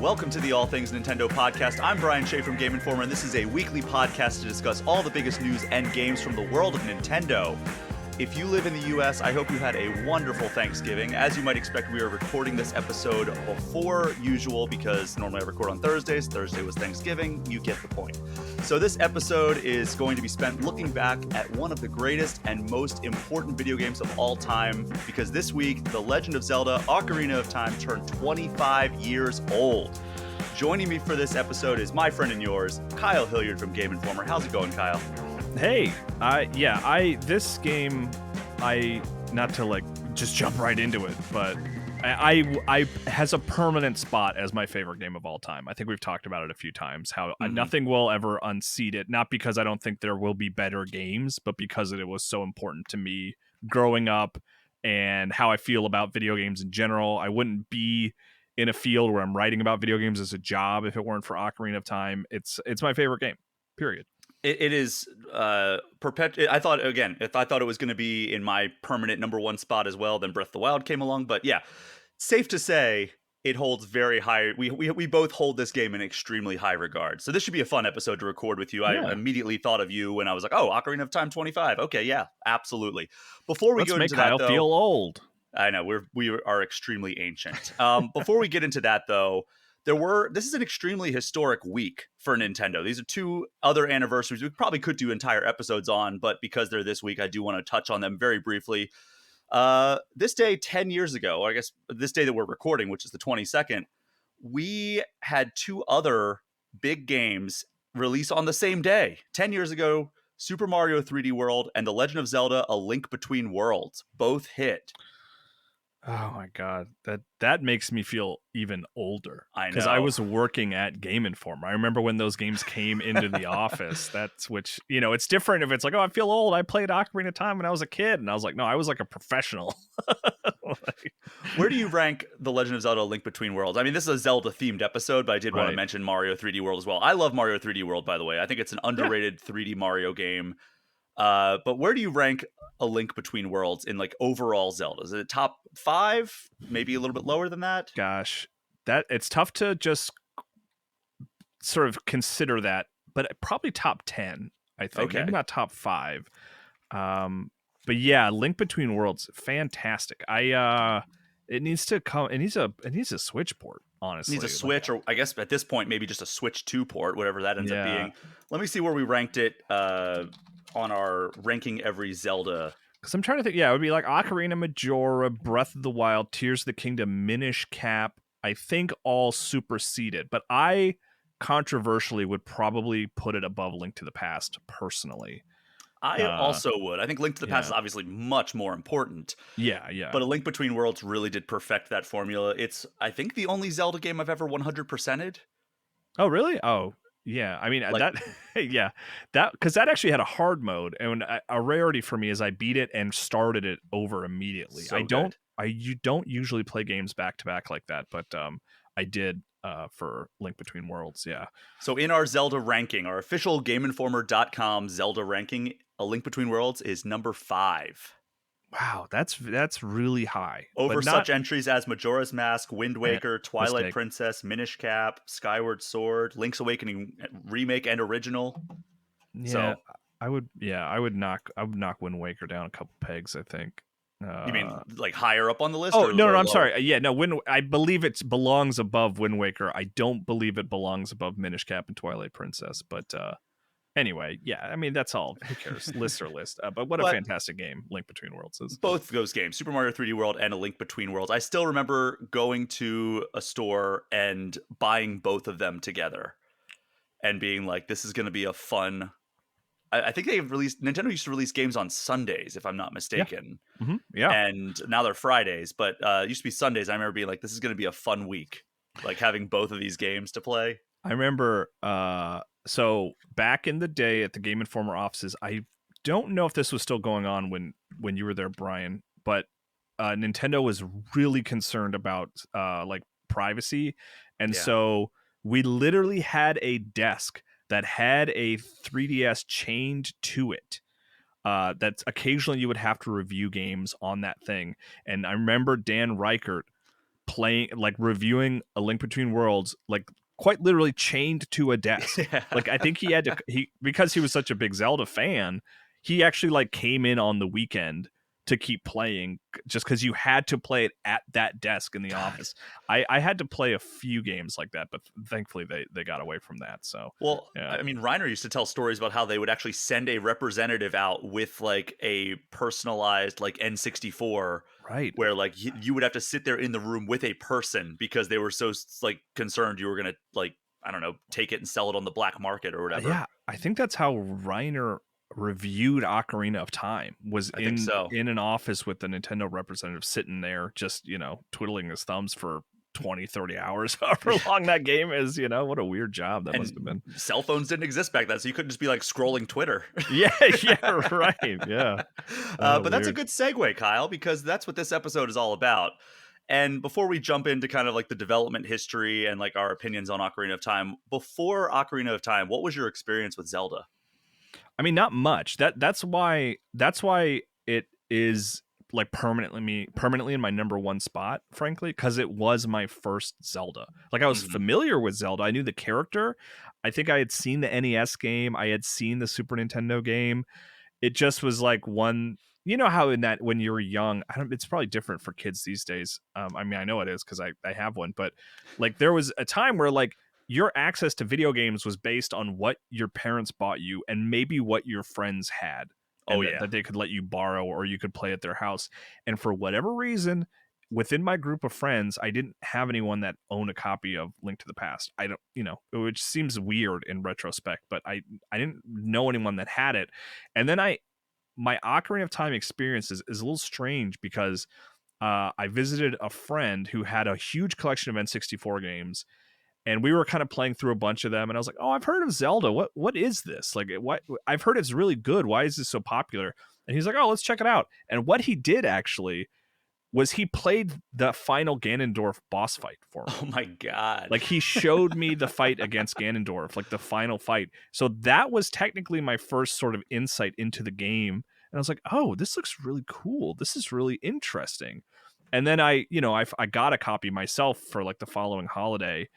Welcome to the All Things Nintendo podcast. I'm Brian Shea from Game Informer, and this is a weekly podcast to discuss all the biggest news and games from the world of Nintendo. If you live in the US, I hope you had a wonderful Thanksgiving. As you might expect, we are recording this episode before usual because normally I record on Thursdays. Thursday was Thanksgiving. You get the point. So this episode is going to be spent looking back at one of the greatest and most important video games of all time, because this week, The Legend of Zelda: Ocarina of Time turned 25 years old. Joining me for this episode is my friend and yours, Kyle Hilliard from Game Informer. How's it going, Kyle? Hey, this game, not to just jump right into it, but I has a permanent spot as my favorite game of all time. I think we've talked about it a few times, how nothing will ever unseat it, not because I don't think there will be better games, but because it was so important to me growing up and how I feel about video games in general. I wouldn't be in a field where I'm writing about video games as a job if it weren't for Ocarina of Time. It's my favorite game, period. It is I thought it was going to be in my permanent number one spot as well. Then Breath of the Wild came along, but yeah, safe to say it holds very high. We both hold this game in extremely high regard. So this should be a fun episode to record with you. Yeah. I immediately thought of you when I was like, oh, Ocarina of Time 25. Okay, yeah, absolutely. Before we Let's go make into Kyle that, though, feel old. I know we are extremely ancient. Before we get into that, though. This is an extremely historic week for Nintendo. These are two other anniversaries we probably could do entire episodes on, but because they're this week, I do want to touch on them very briefly. This day, 10 years ago, or I guess this day that we're recording, which is the 22nd, we had two other big games release on the same day. 10 years ago, Super Mario 3D World and The Legend of Zelda: A Link Between Worlds both hit. Oh my god, that makes me feel even older. I know, because I was working at Game Informer. I remember when those games came into the office. That's which it's different if it's like, oh, I feel old. I played Ocarina of Time when I was a kid, and I was like, no, I was like a professional. Where do you rank The Legend of Zelda: A Link Between Worlds? I mean, this is a Zelda themed episode, but I did want to mention Mario 3D World as well. I love Mario 3D World, by the way. I think it's an underrated 3D Mario game. But where do you rank A Link Between Worlds in overall Zelda? Is it top 5? Maybe a little bit lower than that? Gosh, it's tough to just sort of consider that, but probably top 10, I think. Okay. Maybe not top 5. But yeah, Link Between Worlds, fantastic. It needs to come. It needs a Switch port, honestly. It needs a Switch, or I guess at this point maybe just a Switch 2 port, whatever that ends up being. Let me see where we ranked it on our ranking every Zelda. Because I'm trying to think. Yeah, it would be like Ocarina, Majora, Breath of the Wild, Tears of the Kingdom, Minish Cap. I think all superseded, but I controversially would probably put it above Link to the Past personally. I also would. I think Link to the Past is obviously much more important. Yeah. But A Link Between Worlds really did perfect that formula. It's, I think, the only Zelda game I've ever 100%ed. Oh, really? Oh, yeah. I mean, because that actually had a hard mode, and a rarity for me is I beat it and started it over immediately. You don't usually play games back to back like that, but I did for Link Between Worlds. Yeah. So in our Zelda ranking, our official GameInformer.com Zelda ranking, A Link Between Worlds is number 5. Wow, that's really high. Over such entries as Majora's Mask, Wind Waker, Twilight Princess, Minish Cap, Skyward Sword, Link's Awakening remake and original. Yeah, so, I would knock Wind Waker down a couple pegs, I think. You mean higher up on the list? Oh, no, I'm sorry. Yeah, no, I believe it belongs above Wind Waker. I don't believe it belongs above Minish Cap and Twilight Princess, but anyway, yeah, I mean, that's all. Who cares? Lists are lists. But a fantastic game Link Between Worlds is. Both those games, Super Mario 3D World and A Link Between Worlds. I still remember going to a store and buying both of them together and being like, this is going to be a fun... I think Nintendo used to release games on Sundays, if I'm not mistaken. Yeah. Mm-hmm. Yeah. And now they're Fridays, but it used to be Sundays. I remember being like, this is going to be a fun week, having both of these games to play. I remember... So back in the day at the Game Informer offices, I don't know if this was still going on when you were there, Brian, but Nintendo was really concerned about privacy. And so we literally had a desk that had a 3DS chained to it. That's occasionally you would have to review games on that thing. And I remember Dan Reichert playing, like reviewing A Link Between Worlds, like quite literally chained to a desk. Yeah. Like I think he had to because he was such a big Zelda fan, he actually like came in on the weekend to keep playing just because you had to play it at that desk in the God. office. I had to play a few games like that, but thankfully they got away from that. So Well, yeah. I mean, Reiner used to tell stories about how they would actually send a representative out with like a personalized like N64, Right. where like you would have to sit there in the room with a person because they were so like concerned you were gonna like, I don't know, take it and sell it on the black market or whatever. Yeah, I think that's how Reiner reviewed Ocarina of Time, was I think so. in an office with the Nintendo representative sitting there just, twiddling his thumbs for 20, 30 hours, however long that game is, what a weird job that must have And been. cell phones didn't exist back then, so you couldn't just be like scrolling Twitter. Yeah, yeah, right. Yeah. But that's a Weird. good segue, Kyle, because that's what this episode is all about. And before we jump into kind of like the development history and like our opinions on Ocarina of Time, before Ocarina of Time, what was your experience with Zelda? I mean, not much. That's why it is like permanently in my number one spot, frankly, because it was my first Zelda. Like I was Mhm. familiar with Zelda. I knew the character. I think I had seen the NES game. I had seen the Super Nintendo game. It just was like one. You know how in that when you were young, it's probably different for kids these days. I mean, I know it is because I have one, but like there was a time where like your access to video games was based on what your parents bought you and maybe what your friends had, Oh and yeah. that they could let you borrow or you could play at their house. And for whatever reason, within my group of friends, I didn't have anyone that owned a copy of Link to the Past. I don't, which seems weird in retrospect, but I didn't know anyone that had it. And then my Ocarina of Time experience is a little strange because I visited a friend who had a huge collection of N64 games, and we were kind of playing through a bunch of them. And I was like, "Oh, I've heard of Zelda. What is this? Like, what? I've heard it's really good. Why is this so popular?" And he's like, "Oh, let's check it out." And what he did actually was he played the final Ganondorf boss fight for me. Oh my God. Like he showed me the fight against Ganondorf, like the final fight. So that was technically my first sort of insight into the game. And I was like, oh, this looks really cool. This is really interesting. And then I got a copy myself for like the following holiday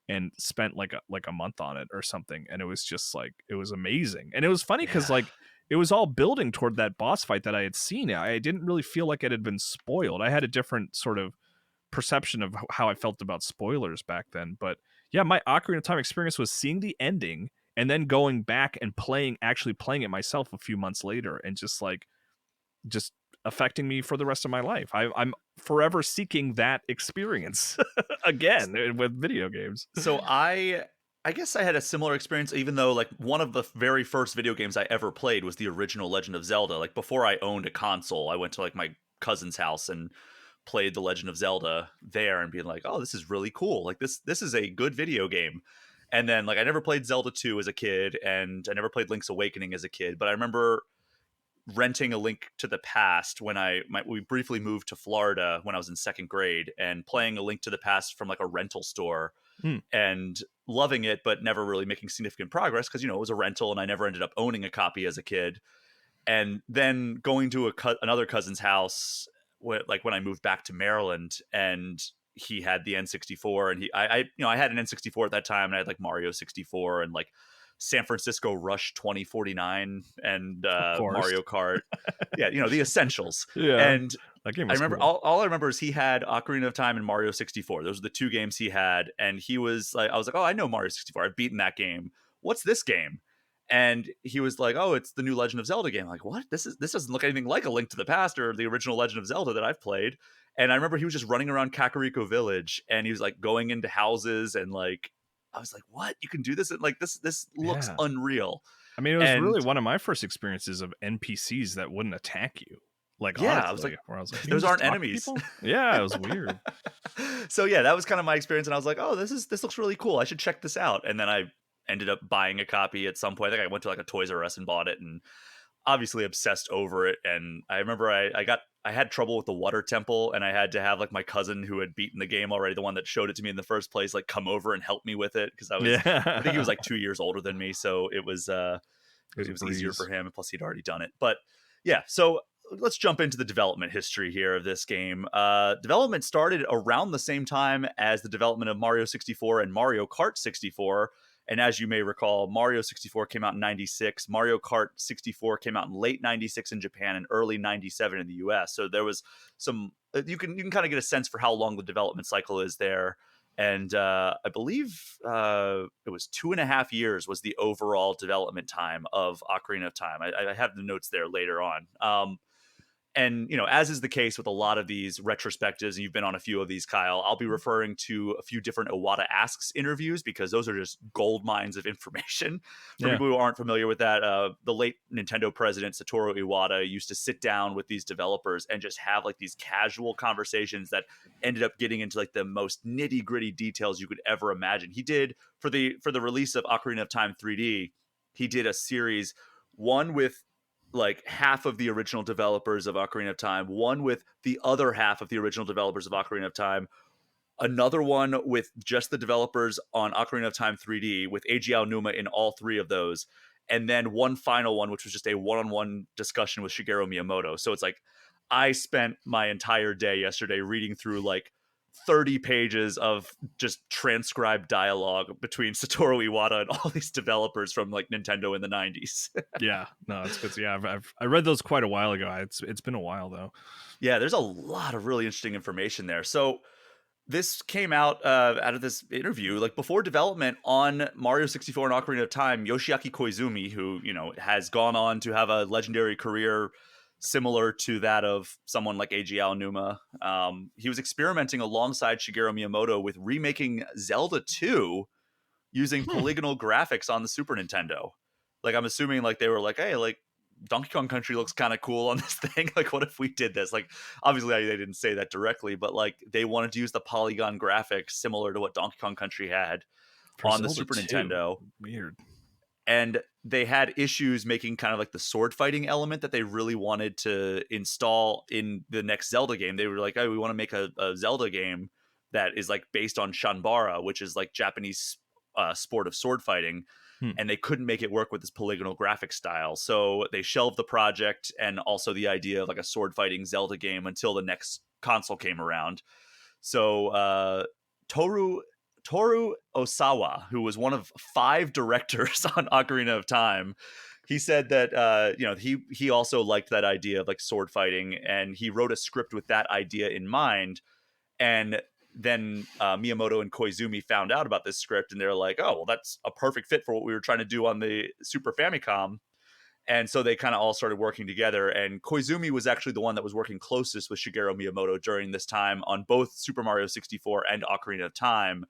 and spent like a month on it or something. And it was just like, it was amazing. And it was funny because Yeah. like it was all building toward that boss fight that I had seen. I didn't really feel like it had been spoiled. I had a different sort of perception of how I felt about spoilers back then. But yeah, my Ocarina of Time experience was seeing the ending and then going back and actually playing it myself a few months later, and just affecting me for the rest of my life. I'm forever seeking that experience again with video games. So I guess I had a similar experience, even though like one of the very first video games I ever played was the original Legend of Zelda. Like before I owned a console, I went to like my cousin's house and played the Legend of Zelda there and being like, oh, this is really cool. Like this is a good video game. And then like I never played Zelda 2 as a kid, and I never played Link's Awakening as a kid, but I remember renting A Link to the Past when we briefly moved to Florida when I was in second grade, and playing A Link to the Past from like a rental store and loving it, but never really making significant progress because, it was a rental and I never ended up owning a copy as a kid. And then going to another cousin's house, when I moved back to Maryland, and he had the N64, and I had an N64 at that time, and I had like Mario 64 and like San Francisco Rush 2049 and Mario Kart. Yeah, the essentials. Yeah, And that game I was remember cool. all I remember is he had Ocarina of Time and Mario 64. Those are the two games he had, and he was like, I was like, oh, I know Mario 64. I've beaten that game. What's this game? And he was like, oh, it's the new Legend of Zelda game. I'm like, what? This doesn't look anything like A Link to the Past or the original Legend of Zelda that I've played. And I remember he was just running around Kakariko Village, and he was like going into houses, and like I was like, what? You can do this? And like this looks unreal. I mean, it was And really one of my first experiences of NPCs that wouldn't attack you. Like, yeah, honestly, I was like, where I was like, those aren't enemies. Yeah, it was weird. So yeah, that was kind of my experience, and I was like, oh, this looks really cool. I should check this out. And then I ended up buying a copy at some point. I think I went to like a Toys R Us and bought it, and obviously obsessed over it. And I remember I had trouble with the water temple, and I had to have like my cousin who had beaten the game already, the one that showed it to me in the first place, like come over and help me with it, because I think he was like 2 years older than me, so it was easier for him, and plus he'd already done it. But yeah, so let's jump into the development history here of this game. Development started around the same time as the development of Mario 64 and Mario Kart 64. And as you may recall, Mario 64 came out in 96. Mario Kart 64 came out in late 96 in Japan and early 97 in the US. So there was some, you can kind of get a sense for how long the development cycle is there. And I believe it was 2.5 years was the overall development time of Ocarina of Time. I have the notes there later on. And as is the case with a lot of these retrospectives, and you've been on a few of these, Kyle, I'll be referring to a few different Iwata Asks interviews because those are just gold mines of information. For Yeah. people who aren't familiar with that, the late Nintendo president Satoru Iwata used to sit down with these developers and just have like these casual conversations that ended up getting into like the most nitty gritty details you could ever imagine. He did for the release of Ocarina of Time 3D. He did a series, one with like half of the original developers of Ocarina of Time, one with the other half of the original developers of Ocarina of Time, another one with just the developers on Ocarina of Time 3D with Eiji Aonuma in all three of those, and then one final one which was just a one-on-one discussion with Shigeru Miyamoto. So it's like I spent my entire day yesterday reading through like 30 pages of just transcribed dialogue between Satoru Iwata and all these developers from like Nintendo in the 90s. Yeah, no, it's good. Yeah, I read those quite a while ago. It's been a while though. Yeah, there's a lot of really interesting information there. So this came out of this interview, like before development on Mario 64 and Ocarina of Time. Yoshiaki Koizumi, who has gone on to have a legendary career similar to that of someone like Eiji Aonuma, he was experimenting alongside Shigeru Miyamoto with remaking Zelda 2 using polygonal graphics on the Super Nintendo. Like, I'm assuming like they were like, hey, like Donkey Kong Country looks kind of cool on this thing. Like, what if we did this? Like, obviously they didn't say that directly, but like they wanted to use the polygon graphics similar to what Donkey Kong Country had For on the Zelda Super 2. Nintendo. Weird. And they had issues making kind of like the sword fighting element that they really wanted to install in the next Zelda game. They were like, oh, we want to make a Zelda game that is like based on Shanbara, which is like Japanese sport of sword fighting. Hmm. And they couldn't make it work with this polygonal graphic style. So they shelved the project and also the idea of like a sword fighting Zelda game until the next console came around. So Toru Osawa, who was one of 5 directors on Ocarina of Time, he said that he also liked that idea of like sword fighting, and he wrote a script with that idea in mind. And then Miyamoto and Koizumi found out about this script, and they're like, "Oh, well, that's a perfect fit for what we were trying to do on the Super Famicom." And so they kind of all started working together. And Koizumi was actually the one that was working closest with Shigeru Miyamoto during this time on both Super Mario 64 and Ocarina of Time.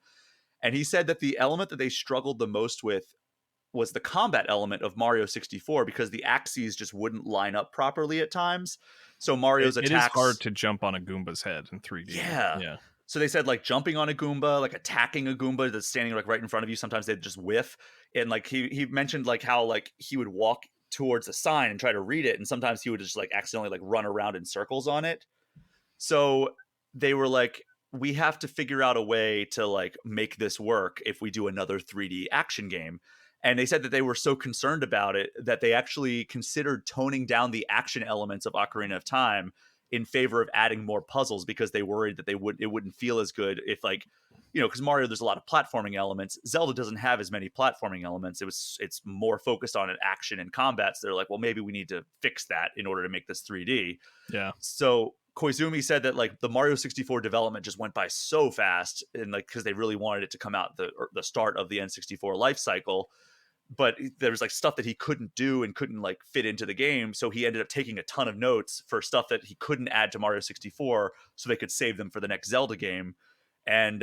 And he said that the element that they struggled the most with was the combat element of Mario 64 because the axes just wouldn't line up properly at times. So Mario's It is hard attacks. to jump on a Goomba's head in 3D. Yeah. Yeah. So they said like jumping on a Goomba, like attacking a Goomba that's standing like right in front of you. Sometimes they'd just whiff. And like he mentioned like how like he would walk towards a sign and try to read it. And sometimes he would just like accidentally like run around in circles on it. So they were like, we have to figure out a way to like make this work if we do another 3D action game. And they said that they were so concerned about it that they actually considered toning down the action elements of Ocarina of Time in favor of adding more puzzles because they worried that it wouldn't feel as good if like because Mario, there's a lot of platforming elements. Zelda doesn't have as many platforming elements. It's more focused on an action and combat. So they're like, well, maybe we need to fix that in order to make this 3D. Yeah. So Koizumi said that like the Mario 64 development just went by so fast, and like because they really wanted it to come out the start of the N64 life cycle, but there was like stuff that he couldn't do and couldn't like fit into the game, so he ended up taking a ton of notes for stuff that he couldn't add to Mario 64 so they could save them for the next Zelda game. And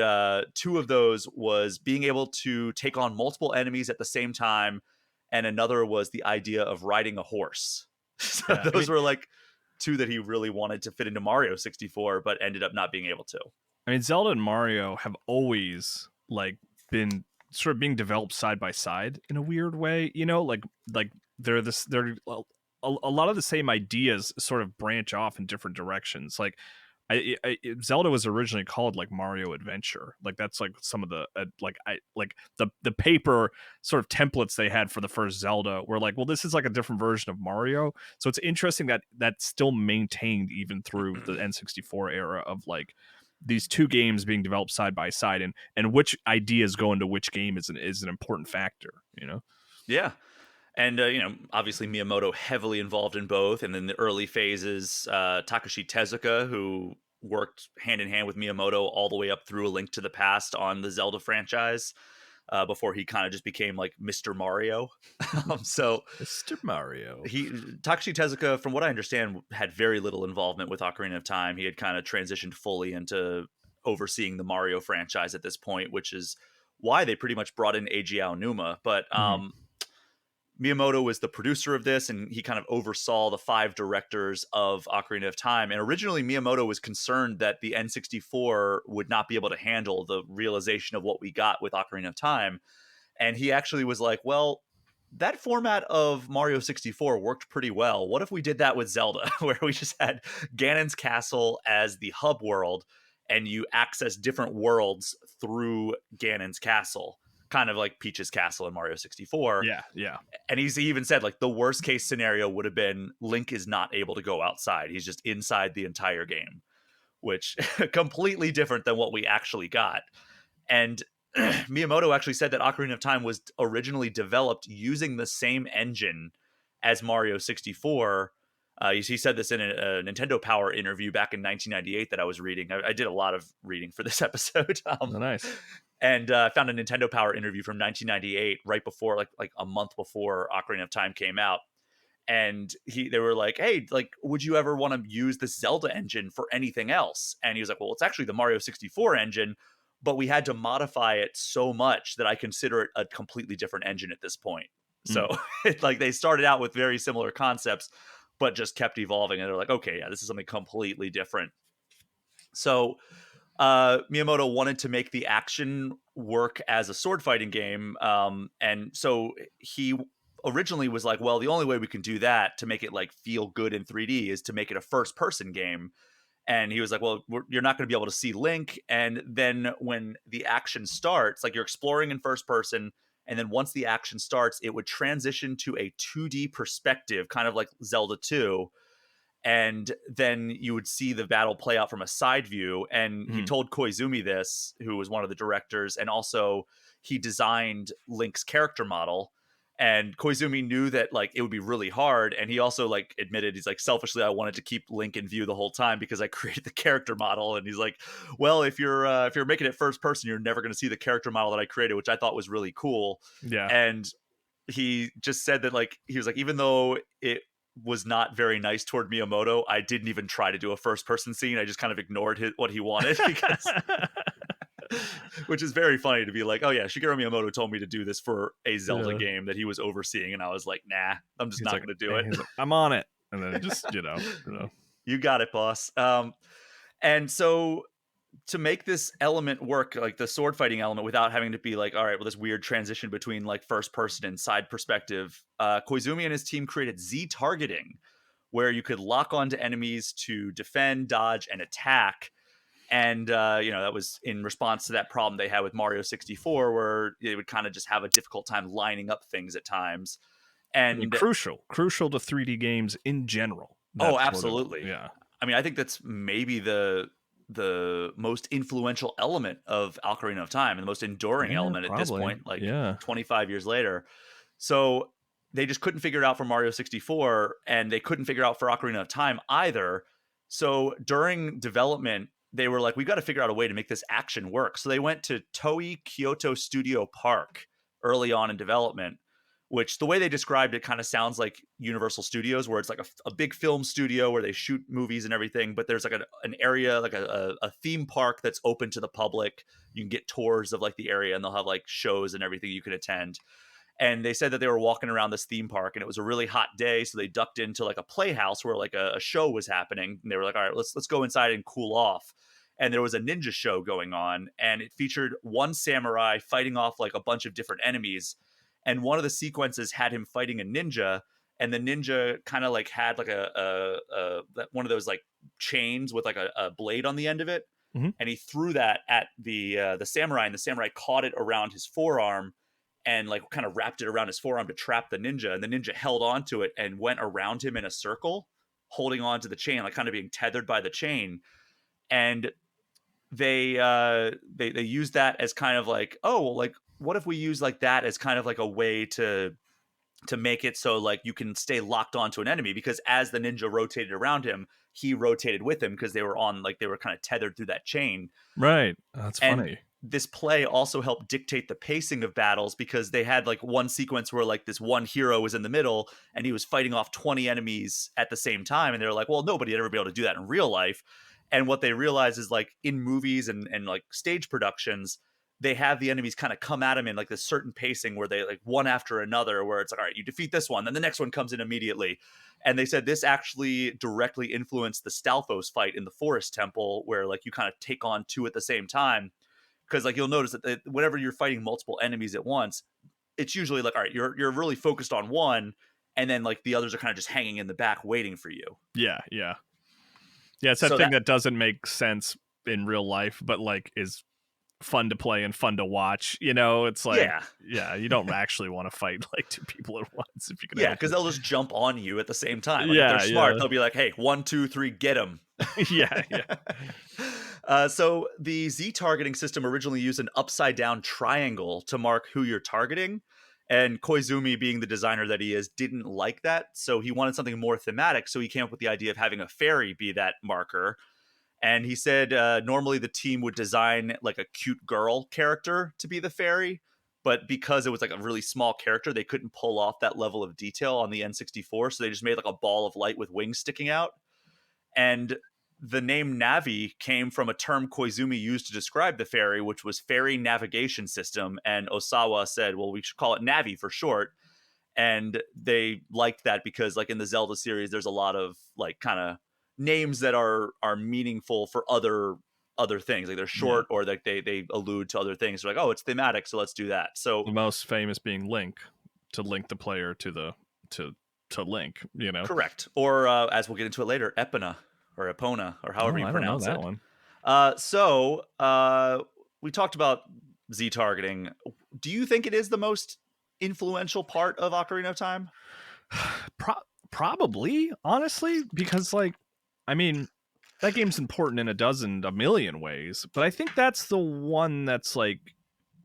2 of those was being able to take on multiple enemies at the same time, and another was the idea of riding a horse. So Yeah. those were like 2 that he really wanted to fit into Mario 64, but ended up not being able to. I mean, Zelda and Mario have always like been sort of being developed side by side in a weird way, like they're a lot of the same ideas sort of branch off in different directions. Like Zelda was originally called like Mario Adventure. Like that's like some of the the paper sort of templates they had for the first Zelda were like, well, this is like a different version of Mario. So it's interesting that that's still maintained even through the N64 era of like these two games being developed side by side, and which ideas go into which game is an important factor, you know. Yeah. And, obviously Miyamoto heavily involved in both. And in the early phases, Takashi Tezuka, who worked hand in hand with Miyamoto all the way up through A Link to the Past on the Zelda franchise, before he kind of just became like Mr. Mario. So Mr. Mario. Takashi Tezuka, from what I understand, had very little involvement with Ocarina of Time. He had kind of transitioned fully into overseeing the Mario franchise at this point, which is why they pretty much brought in Eiji Aonuma. But Miyamoto was the producer of this, and he kind of oversaw the 5 directors of Ocarina of Time. And originally, Miyamoto was concerned that the N64 would not be able to handle the realization of what we got with Ocarina of Time. And he actually was like, well, that format of Mario 64 worked pretty well. What if we did that with Zelda, where we just had Ganon's Castle as the hub world, and you access different worlds through Ganon's Castle, kind of like Peach's Castle in Mario 64. Yeah, yeah. And he even said like the worst case scenario would have been Link is not able to go outside. He's just inside the entire game, which completely different than what we actually got. And Miyamoto actually said that Ocarina of Time was originally developed using the same engine as Mario 64. He said this in a Nintendo Power interview back in 1998 that I was reading. I did a lot of reading for this episode. Nice. And I found a Nintendo Power interview from 1998, right before, like a month before Ocarina of Time came out. And they were like, hey, like, would you ever want to use the Zelda engine for anything else? And he was like, well, it's actually the Mario 64 engine, but we had to modify it so much that I consider it a completely different engine at this point. So like they started out with very similar concepts, but just kept evolving. And they're like, okay, yeah, this is something completely different. So Miyamoto wanted to make the action work as a sword fighting game. And so he originally was like, well, the only way we can do that to make it like feel good in 3D is to make it a first person game. And he was like, well, you're not going to be able to see Link. And then when the action starts, like you're exploring in first person. And then once the action starts, it would transition to a 2D perspective, kind of like Zelda 2. And then you would see the battle play out from a side view. And he told Koizumi this, who was one of the directors, and also he designed Link's character model. And Koizumi knew that like it would be really hard, and he also like admitted, he's like, selfishly, I wanted to keep Link in view the whole time because I created the character model. And he's like, well, if you're making it first person, you're never going to see the character model that I created, which I thought was really cool. Yeah. And he just said that like he was like, even though it was not very nice toward Miyamoto, I didn't even try to do a first person scene. I just kind of ignored what he wanted because which is very funny to be like, oh yeah, Shigeru Miyamoto told me to do this for a Zelda game that he was overseeing, and I was like, nah, I'm just not going to do it. He's like, I'm on it, and then just you got it, boss. And so to make this element work, like the sword fighting element, without having to be like, all right, well, this weird transition between like first person and side perspective, Koizumi and his team created Z targeting, where you could lock onto enemies to defend, dodge, and attack. And, that was in response to that problem they had with Mario 64, where they would kind of just have a difficult time lining up things at times. And I mean, crucial to 3D games in general. Oh, absolutely. Sort of, yeah. I mean, I think that's maybe the most influential element of Ocarina of Time and the most enduring element at this point, like 25 years later. So they just couldn't figure it out for Mario 64, and they couldn't figure it out for Ocarina of Time either. So during development, they were like, we've got to figure out a way to make this action work. So they went to Toei Kyoto Studio Park early on in development, which the way they described it kind of sounds like Universal Studios, where it's like a big film studio where they shoot movies and everything, but there's like an area, like a theme park that's open to the public. You can get tours of like the area, and they'll have like shows and everything you can attend. And they said that they were walking around this theme park, and it was a really hot day, so they ducked into like a playhouse where like a show was happening. And they were like, all right, let's go inside and cool off. And there was a ninja show going on, and it featured one samurai fighting off like a bunch of different enemies. And one of the sequences had him fighting a ninja, and the ninja kind of like had like one of those like chains with like a blade on the end of it, Hmm. and he threw that at the samurai, and the samurai caught it around his forearm and like kind of wrapped it around his forearm to trap the ninja, and the ninja held onto it and went around him in a circle, holding on to the chain, like kind of being tethered by the chain. And they use that as kind of like, oh well, like what if we use like that as kind of like a way to make it so like you can stay locked onto an enemy, because as the ninja rotated around him, he rotated with him because they were kind of tethered through that chain. Right. That's And funny. this play also helped dictate the pacing of battles, because they had like one sequence where like this one hero was in the middle and he was fighting off 20 enemies at the same time, and they're like, well, nobody would ever be able to do that in real life. And what they realize is like in movies and like stage productions, they have the enemies kind of come at them in like this certain pacing where they like one after another, where it's like, all right, you defeat this one, then the next one comes in immediately. And they said this actually directly influenced the Stalfos fight in the Forest Temple, where like you kind of take on two at the same time. Because like you'll notice that whenever you're fighting multiple enemies at once, it's usually like, all right, you're really focused on one, and then like the others are kind of just hanging in the back waiting for you. Yeah, yeah. Yeah, it's that So thing that that doesn't make sense in real life, but like is fun to play and fun to watch. You know, it's like, yeah, yeah, you don't actually want to fight like two people at once if you can yeah, help because it. they'll just jump on you at the same time. Like if they're Yeah, smart, yeah, they'll be like, hey, 1, 2, 3, get him. yeah, yeah. So the Z targeting system originally used an upside down triangle to mark who you're targeting. And Koizumi, being the designer that he is, didn't like that. So he wanted something more thematic. So he came up with the idea of having a fairy be that marker. And he said normally the team would design like a cute girl character to be the fairy. But because it was like a really small character, they couldn't pull off that level of detail on the N64. So they just made like a ball of light with wings sticking out. And the name Navi came from a term Koizumi used to describe the fairy, which was Fairy Navigation System. And Osawa said, well, we should call it Navi for short. And they liked that because, like in the Zelda series, there's a lot of like kind of names that are meaningful for other things. Like they're Yeah. short, or like they allude to other things. They're like, oh, it's thematic, so let's do that. So The most famous being Link, to link the player to the to Link. You know. correct. Or as we'll get into it later, Epona or Epona or however Oh, you I don't know pronounce that it. one. We talked about Z targeting. Do you think it is the most influential part of Ocarina of Time? Probably, honestly, because like, I mean, that game's important in a million ways, but I think that's the one that's like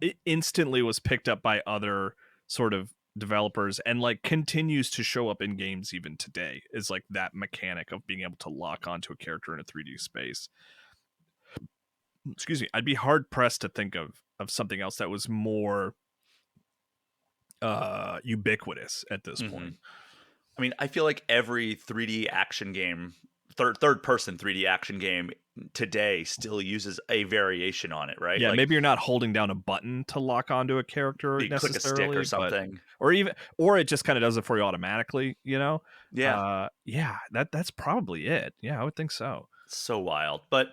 it instantly was picked up by other sort of developers and like continues to show up in games even today, is like that mechanic of being able to lock onto a character in a 3D space. Excuse me, I'd be hard pressed to think of something else that was more ubiquitous at this Mm-hmm. point. I mean, I feel like every 3D action game, third person 3D action game today still uses a variation on it, right? Yeah, Like maybe you're not holding down a button to lock onto a character you click a stick or necessarily, but something. or it just kind of does it for you automatically, you know? Yeah, Yeah, that's probably it. Yeah, I would think so. so wild. But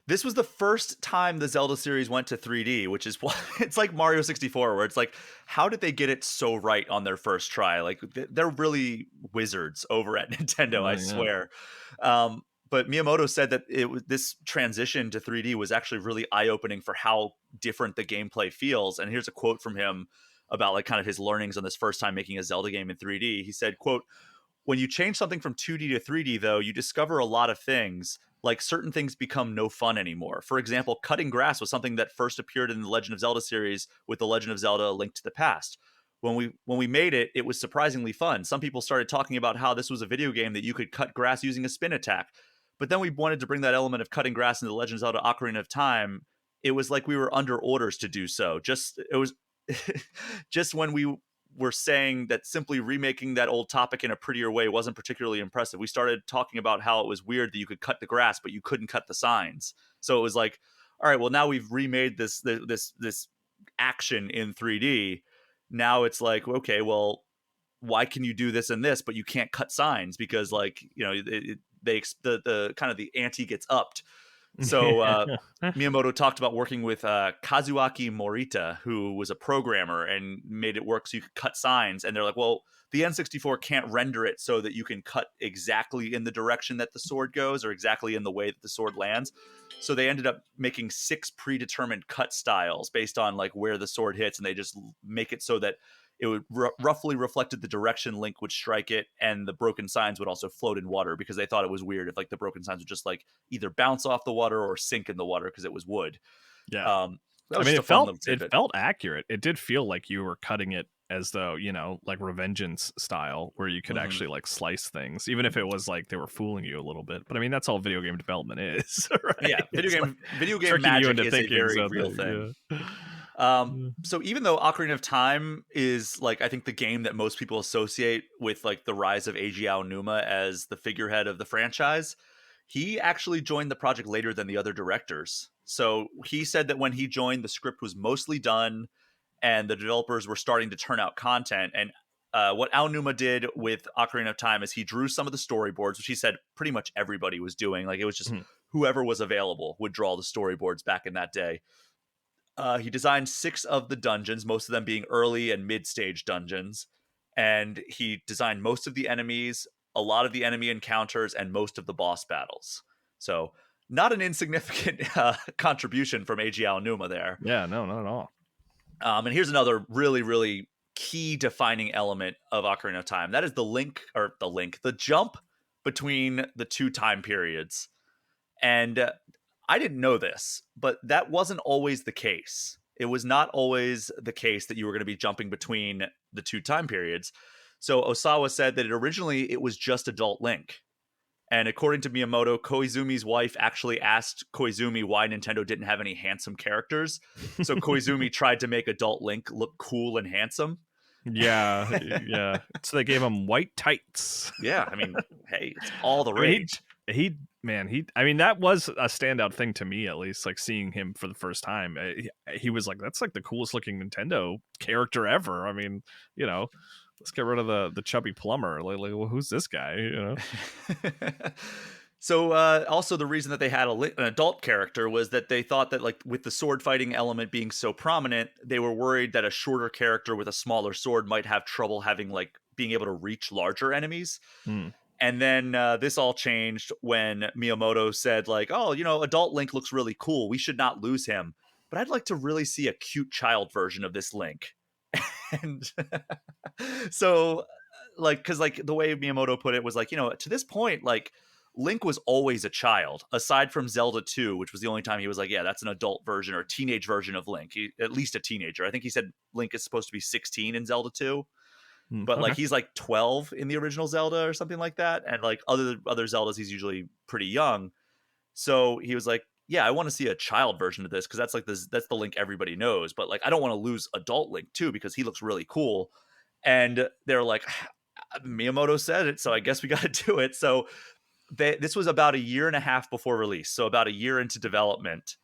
this was the first time the Zelda series went to 3D, which is why it's like Mario 64, where it's like, how did they get it so right on their first try? Like they're really wizards over at Nintendo, I Yeah. swear. But Miyamoto said that this transition to 3D was actually really eye-opening for how different the gameplay feels. And here's a quote from him about like kind of his learnings on this first time making a Zelda game in 3D. He said, quote, when you change something from 2D to 3D, though, you discover a lot of things. Like certain things become no fun anymore. For example, cutting grass was something that first appeared in the Legend of Zelda series with the Legend of Zelda: Link to the Past. When we made it, it was surprisingly fun. Some people started talking about how this was a video game that you could cut grass using a spin attack. But then we wanted to bring that element of cutting grass into the Legend of Zelda: Ocarina of Time. It was like we were under orders to do so. Just when we were saying that simply remaking that old topic in a prettier way wasn't particularly impressive. We started talking about how it was weird that you could cut the grass, but you couldn't cut the signs. So it was like, all right, well, now we've remade this action in 3D. Now it's like, okay, well, why can you do this and this, but you can't cut signs? Because like, you know, the kind of the ante gets upped. So Miyamoto talked about working with Kazuaki Morita, who was a programmer and made it work so you could cut signs. And they're like, well, the N64 can't render it so that you can cut exactly in the direction that the sword goes or exactly in the way that the sword lands. So they ended up making 6 predetermined cut styles based on like where the sword hits, and they just make it so that it would roughly reflected the direction Link would strike it, and the broken signs would also float in water, because they thought it was weird if like the broken signs would just like either bounce off the water or sink in the water because it was wood. Yeah. That I was mean, just a fun little tidbit. it felt accurate. It did feel like you were cutting it as though, like Revengeance style, where you could actually like slice things, even if it was like they were fooling you a little bit. But I mean, that's all video game development is, right? Yeah, video game tricking you magic into is a thinking very something. real thing. Yeah. So even though Ocarina of Time is like, I think the game that most people associate with like the rise of Eiji Aonuma as the figurehead of the franchise, he actually joined the project later than the other directors. So he said that when he joined, the script was mostly done and the developers were starting to turn out content. And what Aonuma did with Ocarina of Time is he drew some of the storyboards, which he said pretty much everybody was doing. Like it was just whoever was available would draw the storyboards back in that day. He designed 6 of the dungeons, most of them being early and mid-stage dungeons. And he designed most of the enemies, a lot of the enemy encounters, and most of the boss battles. So not an insignificant contribution from Eiji Aonuma there. Yeah, no, not at all. And here's another really, really key defining element of Ocarina of Time. That is the jump between the 2 time periods. And I didn't know this, but that wasn't always the case. It was not always the case that you were going to be jumping between the 2 time periods. So Osawa said that originally it was just adult Link. And according to Miyamoto, Koizumi's wife actually asked Koizumi why Nintendo didn't have any handsome characters. So Koizumi tried to make adult Link look cool and handsome. Yeah. So they gave him white tights. Yeah, I mean, hey, it's all the rage. I mean, that was a standout thing to me, at least, like seeing him for the first time. He was like, that's like the coolest looking Nintendo character ever. I mean, let's get rid of the chubby plumber. Like, well, who's this guy? So also the reason that they had an adult character was that they thought that like with the sword fighting element being so prominent, they were worried that a shorter character with a smaller sword might have trouble being able to reach larger enemies. And then this all changed when Miyamoto said like, oh, adult Link looks really cool. We should not lose him. But I'd like to really see a cute child version of this Link. And so because the way Miyamoto put it was like, to this point, like Link was always a child, aside from Zelda 2, which was the only time he was like, yeah, that's an adult version or teenage version of Link. At least a teenager. I think he said Link is supposed to be 16 in Zelda 2. But like he's like 12 in the original Zelda or something like that, and like other Zeldas he's usually pretty young. So he was like, yeah, I want to see a child version of this because that's the Link everybody knows, but like I don't want to lose adult Link too because he looks really cool. And they're like, Miyamoto said it, so I guess we got to do it. So this was about a year and a half before release, so about a year into development,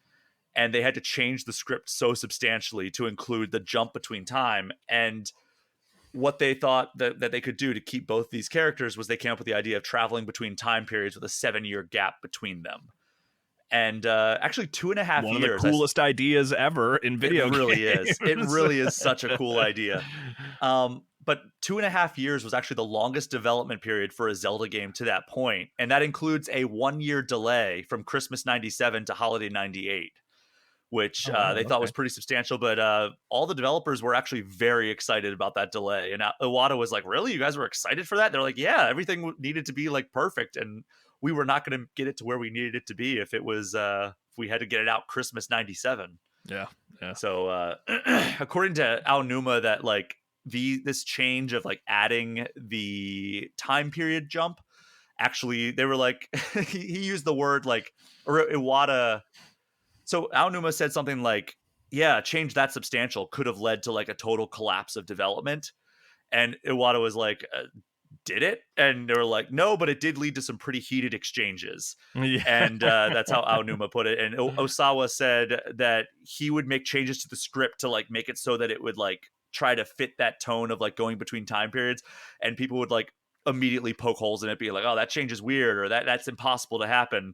and they had to change the script so substantially to include the jump between time. And what they thought that they could do to keep both these characters was they came up with the idea of traveling between time periods with a 7-year gap between them. And actually 2.5 years. One of the coolest ideas ever in video games. It really is. It really is such a cool idea. But 2.5 years was actually the longest development period for a Zelda game to that point. And that includes a 1-year delay from Christmas 97 to holiday 98. Which they thought was pretty substantial, but all the developers were actually very excited about that delay. And Iwata was like, really? You guys were excited for that? They're like, yeah, everything needed to be like perfect. And we were not going to get it to where we needed it to be if if we had to get it out Christmas 97. Yeah. So according to Aonuma, that like this change of like adding the time period jump, actually, they were like, he used the word like, or Iwata. So Aonuma said something like, yeah, change that substantial could have led to like a total collapse of development. And Iwata was like, did it? And they were like, no, but it did lead to some pretty heated exchanges. Yeah. And that's how Aonuma put it. And Osawa said that he would make changes to the script to like make it so that it would like try to fit that tone of like going between time periods. And people would like immediately poke holes in it, be like, oh, that change is weird, or that's impossible to happen.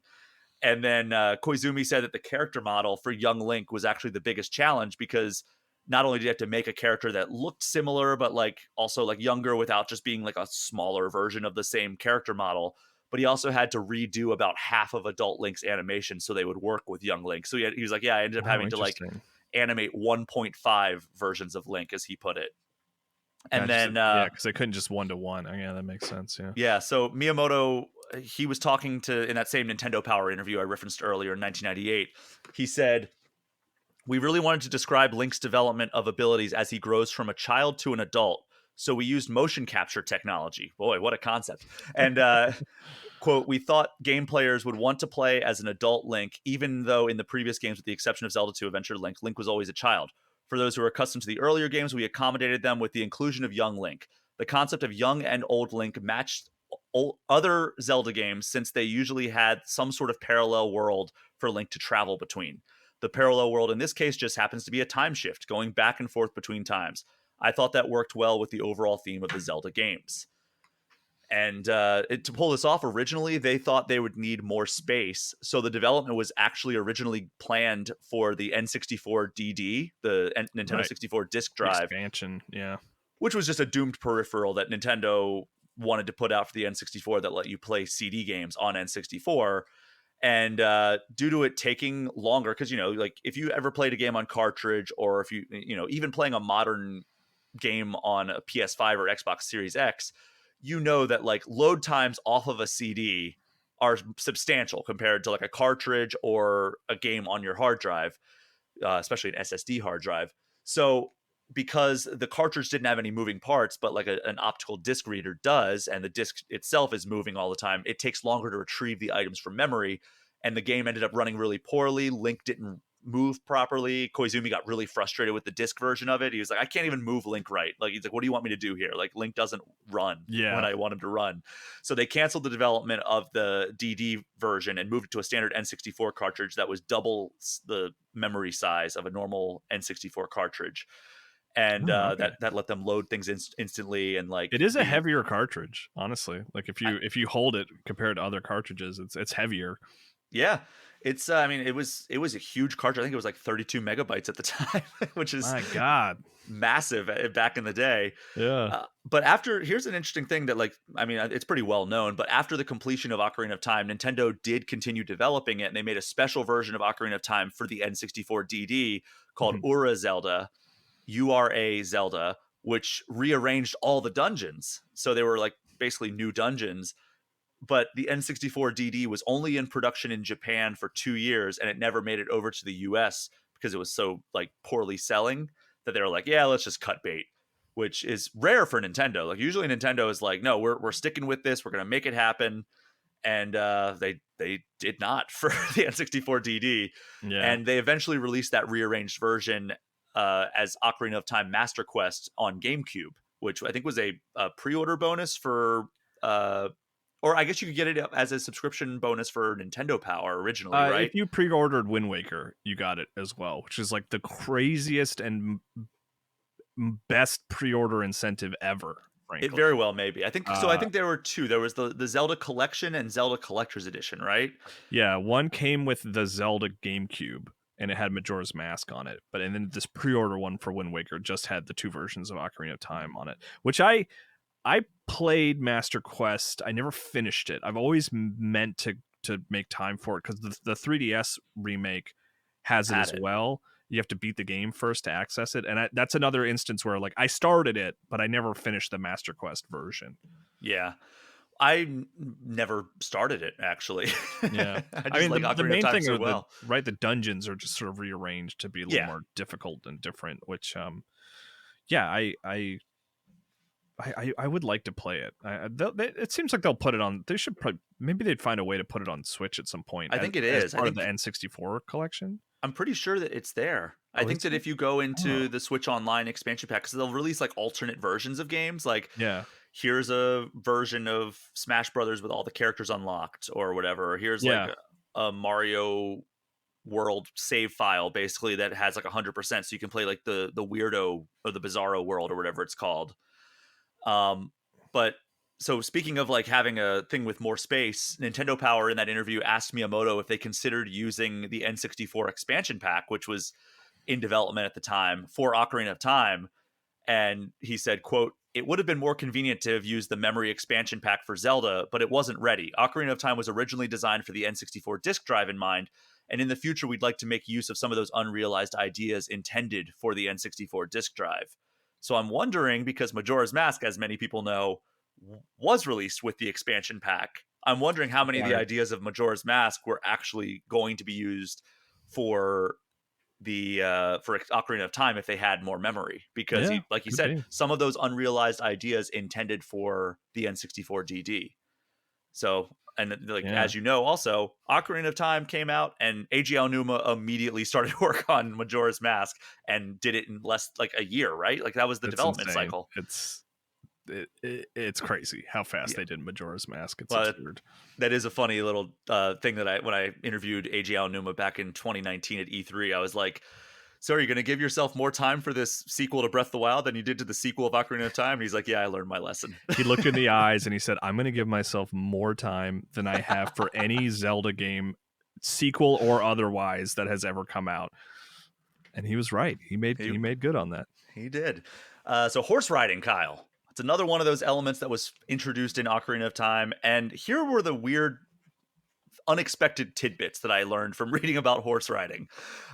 And then Koizumi said that the character model for young Link was actually the biggest challenge, because not only did you have to make a character that looked similar, but like also like younger without just being like a smaller version of the same character model, but he also had to redo about half of adult Link's animation so they would work with young Link. So he was like, yeah, I ended up Oh, having to like interesting. animate 1.5 versions of Link, as he put it. And Gotcha. then Yeah, because they couldn't just 1-to-1. Oh, yeah, that makes sense. Yeah. yeah, so Miyamoto, he was talking to, in that same Nintendo Power interview I referenced earlier in 1998, he said, "We really wanted to describe Link's development of abilities as he grows from a child to an adult. So we used motion capture technology." Boy, what a concept. And quote, "We thought game players would want to play as an adult Link, even though in the previous games, with the exception of Zelda 2 Adventure Link, Link was always a child. For those who are accustomed to the earlier games, we accommodated them with the inclusion of young Link. The concept of young and old Link matched other Zelda games, since they usually had some sort of parallel world for Link to travel between. The parallel world in this case just happens to be a time shift, going back and forth between times. I thought that worked well with the overall theme of the Zelda games." And to pull this off, originally they thought they would need more space, so the development was actually originally planned for the N64 DD, the Nintendo Right. 64 disk The drive, expansion. Yeah. which was just a doomed peripheral that Nintendo wanted to put out for the N64 that let you play CD games on N64. And due to it taking longer, because like if you ever played a game on cartridge, or if even playing a modern game on a PS5 or Xbox Series X, that like load times off of a CD are substantial compared to like a cartridge or a game on your hard drive, especially an SSD hard drive. So because the cartridge didn't have any moving parts, but like an optical disc reader does, and the disc itself is moving all the time, it takes longer to retrieve the items from memory. And the game ended up running really poorly. Link didn't move properly. Koizumi got really frustrated with the disc version of it. He was like, I can't even move Link right. Like, he's like, what do you want me to do here? Like, Link doesn't run when Yeah. I want him to run. So they canceled the development of the DD version and moved it to a standard N64 cartridge that was double the memory size of a normal N64 cartridge. And Oh, okay. that let them load things instantly. And like, It is a heavier cartridge, honestly. Like if you hold it compared to other cartridges, it's heavier. yeah, it's I mean, it was a huge cartridge. I think it was like 32 megabytes at the time, which is My God. massive back in the day. Yeah. But here's an interesting thing that, like, I mean, it's pretty well known, but after the completion of Ocarina of Time, Nintendo did continue developing it, and they made a special version of Ocarina of Time for the N64 DD called Mhm. URA Zelda, which rearranged all the dungeons. So they were like basically new dungeons. But the N64 DD was only in production in Japan for 2 years, and it never made it over to the US because it was so like poorly selling that they were like, yeah, let's just cut bait, which is rare for Nintendo. Like, usually Nintendo is like, no, we're sticking with this. We're going to make it happen. And they did not for the N64 DD. Yeah. And they eventually released that rearranged version as Ocarina of Time Master Quest on GameCube, which I think was a pre-order bonus for or I guess you could get it as a subscription bonus for Nintendo Power originally, right? If you pre-ordered Wind Waker, you got it as well, which is like the craziest and best pre-order incentive ever, It frankly. very well may be. I think so. I Uh, think there were two. There was the Zelda Collection and Zelda Collector's Edition, right? yeah, one came with the Zelda GameCube, and it had Majora's Mask on it. And then this pre-order one for Wind Waker just had the two versions of Ocarina of Time on it, which I played Master Quest. I never finished it. I've always meant to make time for it because the 3DS remake has it Had as it. well. You have to beat the game first to access it, and that's another instance where like I started it, but I never finished the Master Quest version. Yeah. I never started it, actually. Yeah, I I just mean like the Ocarina of main Time thing so are well. the dungeons are just sort of rearranged to be a little Yeah. more difficult and different, which yeah, I would like to play it. It seems like they'll put it on. They should probably maybe they'd find a way to put it on Switch at some point. I think it as is. part of the N64 collection. I'm pretty sure that it's there. I Oh, think is that it? if you go Oh, into the Switch Online expansion pack, because they'll release like alternate versions of games, like yeah, here's a version of Smash Brothers with all the characters unlocked or whatever. Or here's like yeah, a Mario World save file basically that has like 100%, so you can play like the weirdo or the bizarro world or whatever it's called. But So speaking of like having a thing with more space, Nintendo Power in that interview asked Miyamoto if they considered using the N64 expansion pack, which was in development at the time for Ocarina of Time. And he said, quote, "It would have been more convenient to have used the memory expansion pack for Zelda, but it wasn't ready. Ocarina of Time was originally designed for the N64 disk drive in mind, and in the future we'd like to make use of some of those unrealized ideas intended for the N64 disk drive." So I'm wondering, because Majora's Mask, as many people know, was released with the expansion pack, I'm wondering how many of the Right. ideas of Majora's Mask were actually going to be used for for Ocarina of Time if they had more memory, because Yeah, he, like you could said, be. some of those unrealized ideas intended for the N64 DD. So, and like Yeah. as you know, also Ocarina of Time came out, and Eiji Aonuma immediately started work on Majora's Mask and did it in less like a year, right? Like that was the It's development insane. cycle. It's crazy how fast Yeah. they did Majora's Mask. It's Well, absurd. that is a funny little thing that when I interviewed Eiji Aonuma back in 2019 at E3, I was like, "So are you going to give yourself more time for this sequel to Breath of the Wild than you did to the sequel of Ocarina of Time?" And he's like, "Yeah, I learned my lesson." He looked in the eyes and he said, "I'm going to give myself more time than I have for any Zelda game, sequel or otherwise, that has ever come out." And he was right. He made he he made good on that. he did. So horse riding, Kyle. It's another one of those elements that was introduced in Ocarina of Time, and here were the weird, unexpected tidbits that I learned from reading about horse riding.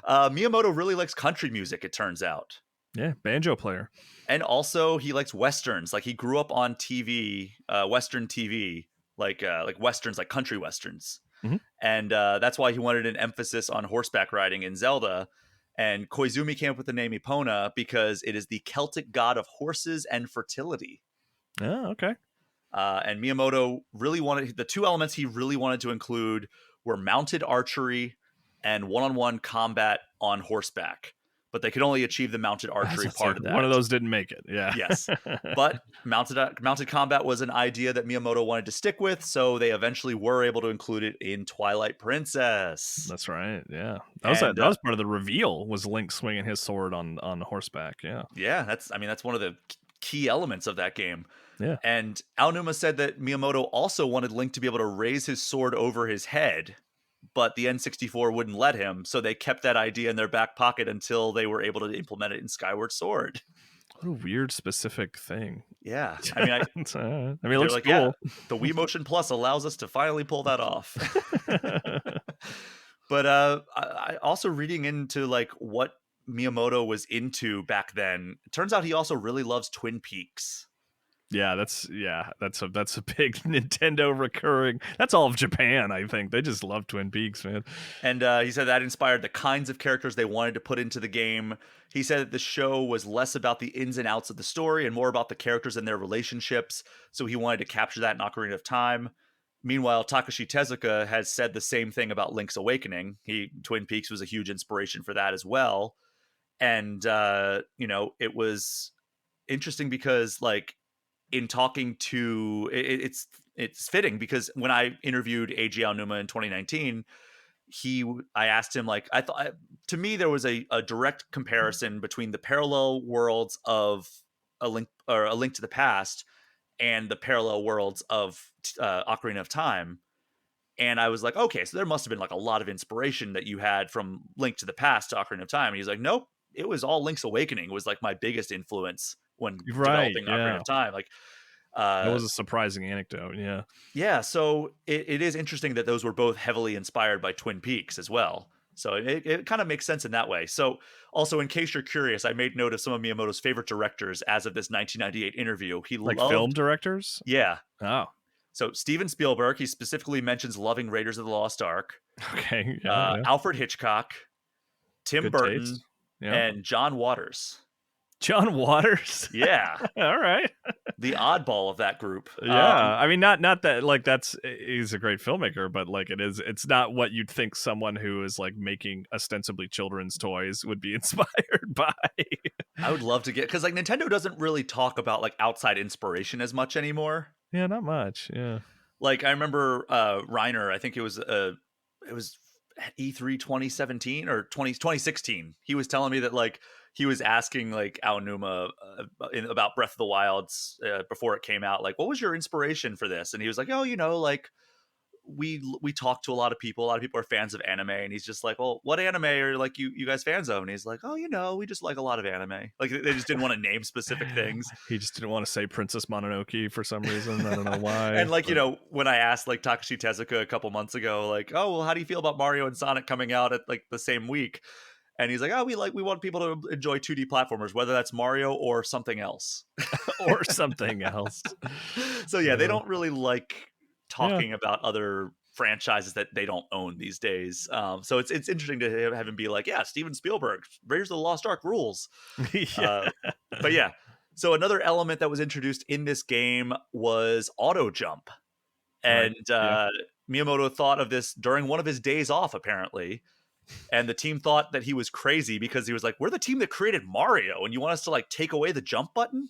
Miyamoto really likes country music, it turns out. Yeah, banjo player. And also he likes westerns. Like he grew up on TV, Western TV, like westerns, like country westerns. Mhm. And that's why he wanted an emphasis on horseback riding in Zelda. And Koizumi came up with the name Epona because it is the Celtic god of horses and fertility. Oh, okay. And Miyamoto really wanted, the two elements he really wanted to include were mounted archery and one-on-one combat on horseback. But they could only achieve the mounted archery part of that. One of those didn't make it. Yeah. Yes. But mounted combat was an idea that Miyamoto wanted to stick with, so they eventually were able to include it in Twilight Princess. That's right. Yeah. And That was part of the reveal, was Link swinging his sword on horseback. Yeah. yeah, that's one of the key elements of that game. Yeah. And Aonuma said that Miyamoto also wanted Link to be able to raise his sword over his head, but the N64 wouldn't let him, so they kept that idea in their back pocket until they were able to implement it in Skyward Sword. What a weird specific thing. Yeah. I mean, it looks like, cool. yeah, the Wii Motion Plus allows us to finally pull that off. But I also, reading into like what Miyamoto was into back then, it turns out he also really loves Twin Peaks. Yeah, that's a big Nintendo recurring. That's all of Japan, I think. They just love Twin Peaks, man. And he said that inspired the kinds of characters they wanted to put into the game. He said that the show was less about the ins and outs of the story and more about the characters and their relationships. So he wanted to capture that in Ocarina of Time. Meanwhile, Takashi Tezuka has said the same thing about Link's Awakening. Twin Peaks was a huge inspiration for that as well. And, it was interesting because, like, in talking to it's fitting because when I interviewed Eiji Aonuma in 2019, I asked him, like, I thought, to me there was a direct comparison between the parallel worlds of a link to the past and the parallel worlds of Ocarina of Time. And I was like, okay, so there must have been like a lot of inspiration that you had from Link to the Past to Ocarina of Time. And he's like, nope, it was all Link's Awakening was like my biggest influence when Right, developing yeah. Ocarina of Time. Like, That was a surprising anecdote, yeah. yeah, so it is interesting that those were both heavily inspired by Twin Peaks as well. So it kind of makes sense in that way. So also, in case you're curious, I made note of some of Miyamoto's favorite directors as of this 1998 interview. He Like loved, film directors? yeah. Oh. So Steven Spielberg, he specifically mentions loving Raiders of the Lost Ark. Okay. Yeah. Alfred Hitchcock, Tim Good Burton, taste. Yeah. and John Waters. John Waters? Yeah. All right. The oddball of that group. Yeah. I mean, not that, like, he's a great filmmaker, but like it's not what you'd think someone who is like making ostensibly children's toys would be inspired by. I would love to because like Nintendo doesn't really talk about like outside inspiration as much anymore. Yeah, not much. Yeah. Like I remember Reiner, I think it was E3 2017 or 2016. He was telling me that like he was asking like Aonuma about Breath of the Wilds before it came out, like, what was your inspiration for this? And he was like, oh, like we talk to a lot of people. A lot of people are fans of anime, and he's just like, well, what anime are like you guys fans of? And he's like, oh, we just like a lot of anime. Like they just didn't want to name specific things. He just didn't want to say Princess Mononoke for some reason. I don't know why. And like but... when I asked like Takashi Tezuka a couple months ago, like, oh well, how do you feel about Mario and Sonic coming out at like the same week? And he's like, oh, we want people to enjoy 2D platformers, whether that's Mario or something else. or something else. So yeah, they don't really like Yeah. talking about other franchises that they don't own these days. So it's interesting to have him be like, yeah, Steven Spielberg, Raiders of the Lost Ark rules. Yeah. But yeah, so another element that was introduced in this game was auto jump. Right. And Yeah. Miyamoto thought of this during one of his days off, apparently. And the team thought that he was crazy because he was like, we're the team that created Mario, and you want us to like take away the jump button?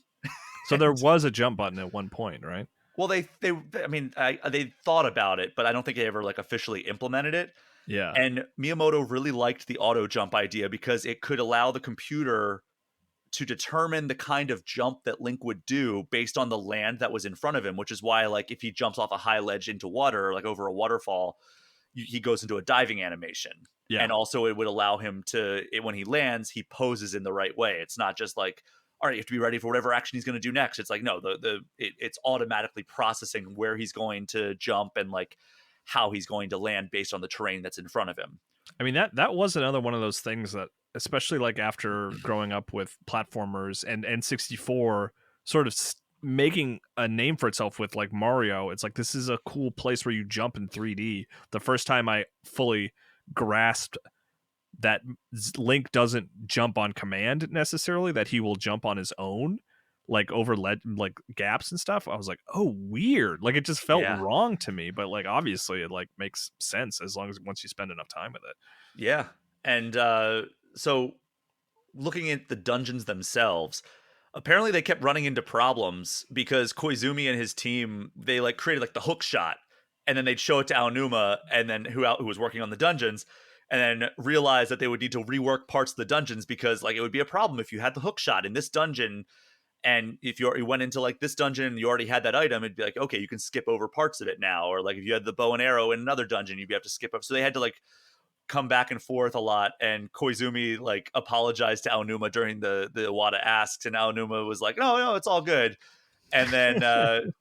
So there was a jump button at one point, right? Well, they they thought about it, but I don't think they ever like officially implemented it. Yeah. And Miyamoto really liked the auto jump idea because it could allow the computer to determine the kind of jump that Link would do based on the land that was in front of him, which is why like if he jumps off a high ledge into water, like over a waterfall, he goes into a diving animation. Yeah. And also it would allow him to, when he lands, he poses in the right way. It's not just like, all right, you have to be ready for whatever action he's going to do next. It's like, no, it's automatically processing where he's going to jump and like how he's going to land based on the terrain that's in front of him. I mean, that was another one of those things that, especially like after growing up with platformers and N64 sort of making a name for itself with like Mario, it's like, this is a cool place where you jump in 3D. The first time I fully grasped that Link doesn't jump on command necessarily, that he will jump on his own, like over like gaps and stuff, I was like, oh, weird. Like it just felt wrong to me, but like obviously it like makes sense as long as once you spend enough time with it. Yeah. And so looking at the dungeons themselves, apparently they kept running into problems because Koizumi and his team, they like created like the hook shot, and then they'd show it to Aonuma, and then who was working on the dungeons, and then realized that they would need to rework parts of the dungeons because like it would be a problem if you had the hook shot in this dungeon, and if you went into like this dungeon and you already had that item, it'd be like, okay, you can skip over parts of it now. Or like if you had the bow and arrow in another dungeon, you'd have to skip up. So they had to like come back and forth a lot, and Koizumi like apologized to Aonuma during the Iwata asks, and Aonuma was like, no, it's all good. And then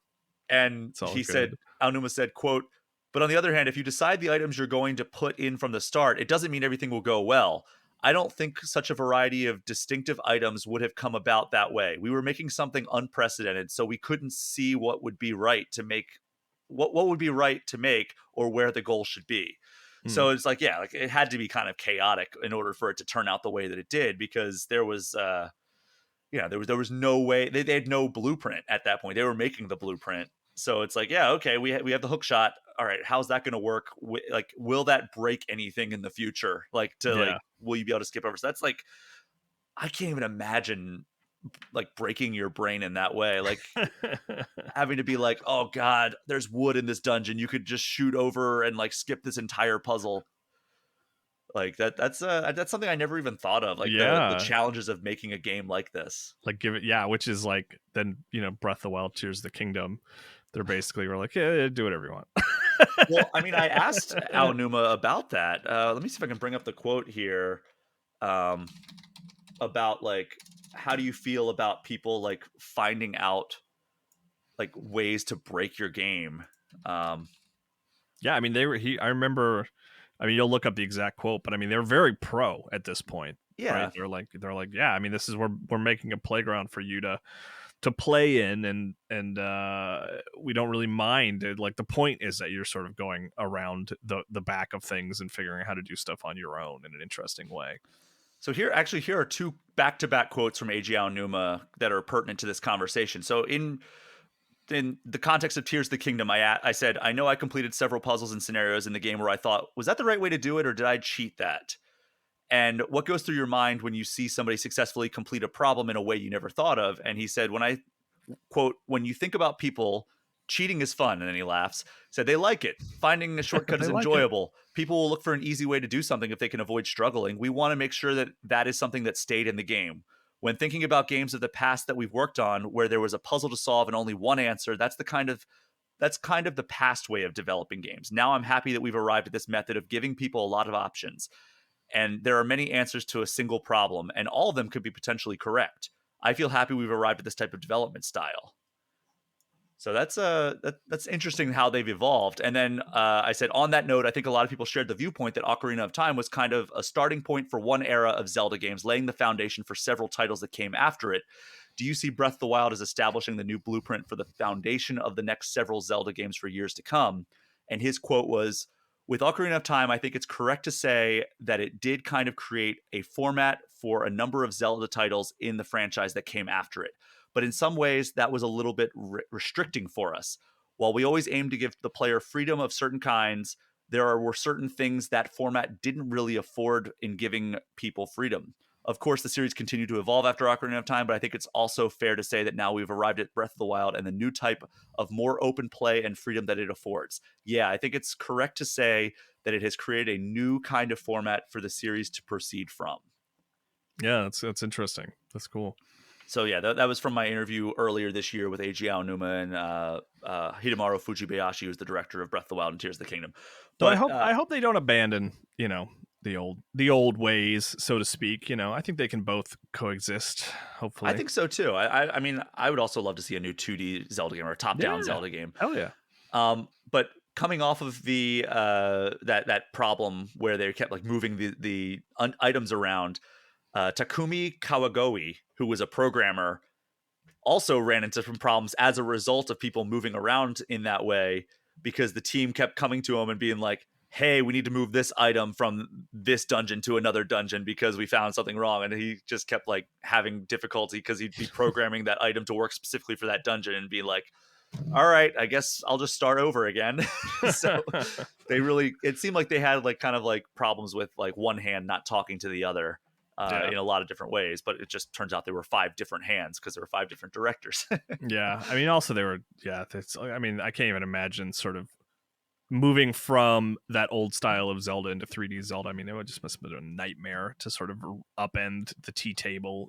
and he said, Aonuma said, quote, but on the other hand, if you decide the items you're going to put in from the start, it doesn't mean everything will go well. I don't think such a variety of distinctive items would have come about that way. We were making something unprecedented, so we couldn't see what would be right to make, what would be right to make, or where the goal should be. So it's like, yeah, like it had to be kind of chaotic in order for it to turn out the way that it did, because there was, there was no way, they had no blueprint at that point. They were making the blueprint. So it's like, yeah, okay, we have the hook shot. All right, how's that going to work? Like, will that break anything in the future? Like, like, will you be able to skip over? So that's like, I can't even imagine like breaking your brain in that way. Like having to be like, oh God, there's wood in this dungeon. You could just shoot over and like skip this entire puzzle. Like that's something I never even thought of. Like the challenges of making a game like this. Like which is like, then, Breath of the Wild, Tears of the Kingdom. They're basically, we're like, yeah, do whatever you want. Well, I mean, I asked Aonuma about that. Let me see if I can bring up the quote here. About like, how do you feel about people like finding out like ways to break your game? Yeah, I mean, I remember, I mean, you'll look up the exact quote, but I mean, they're very pro at this point. Yeah. Right? They're like, yeah, I mean, this is where we're making a playground for you to play in, and we don't really mind. Like the point is that you're sort of going around the back of things and figuring out how to do stuff on your own in an interesting way. So here are two back-to-back quotes from Eiji Aonuma that are pertinent to this conversation. So in the context of Tears of the Kingdom, I said, I know I completed several puzzles and scenarios in the game where I thought, was that the right way to do it, or did I cheat that? And what goes through your mind when you see somebody successfully complete a problem in a way you never thought of? And he said, when you think about people cheating is fun. And then he laughs. Said they like it. Finding a shortcut is They like it. enjoyable. People will look for an easy way to do something if they can avoid struggling. We want to make sure that that is something that stayed in the game. When thinking about games of the past that we've worked on where there was a puzzle to solve and only one answer, that's kind of the past way of developing games. Now I'm happy that we've arrived at this method of giving people a lot of options. And there are many answers to a single problem, and all of them could be potentially correct. I feel happy we've arrived at this type of development style. So that's interesting how they've evolved. And then I said, on that note, I think a lot of people shared the viewpoint that Ocarina of Time was kind of a starting point for one era of Zelda games, laying the foundation for several titles that came after it. Do you see Breath of the Wild as establishing the new blueprint for the foundation of the next several Zelda games for years to come? And his quote was, with Ocarina of Time, I think it's correct to say that it did kind of create a format for a number of Zelda titles in the franchise that came after it. But in some ways, that was a little bit restricting for us. While we always aim to give the player freedom of certain kinds, were certain things that format didn't really afford in giving people freedom. Of course, the series continued to evolve after Ocarina of Time, but I think it's also fair to say that now we've arrived at Breath of the Wild and the new type of more open play and freedom that it affords. Yeah, I think it's correct to say that it has created a new kind of format for the series to proceed from. Yeah, that's interesting. That's cool. So yeah, that was from my interview earlier this year with Eiji Aonuma and Hidemaru Fujibayashi, who's the director of Breath of the Wild and Tears of the Kingdom. But So I hope they don't abandon, the old ways, so to speak. I think they can both coexist. Hopefully, I think so too. I mean, I would also love to see a new 2D Zelda game or a top-down Zelda game. Hell yeah. But coming off of the that problem where they kept like moving the items around, Takumi Kawagoe, who was a programmer, also ran into some problems as a result of people moving around in that way, because the team kept coming to him and being like, hey, we need to move this item from this dungeon to another dungeon because we found something wrong. And he just kept like having difficulty because he'd be programming that item to work specifically for that dungeon and be like, all right, I guess I'll just start over again. So it seemed like they had like kind of like problems with like one hand not talking to the other in a lot of different ways, but it just turns out there were 5 different hands because there were 5 different directors. Yeah. I mean, also I can't even imagine sort of moving from that old style of Zelda into 3D Zelda. I mean, it just must have been a nightmare to sort of upend the T table,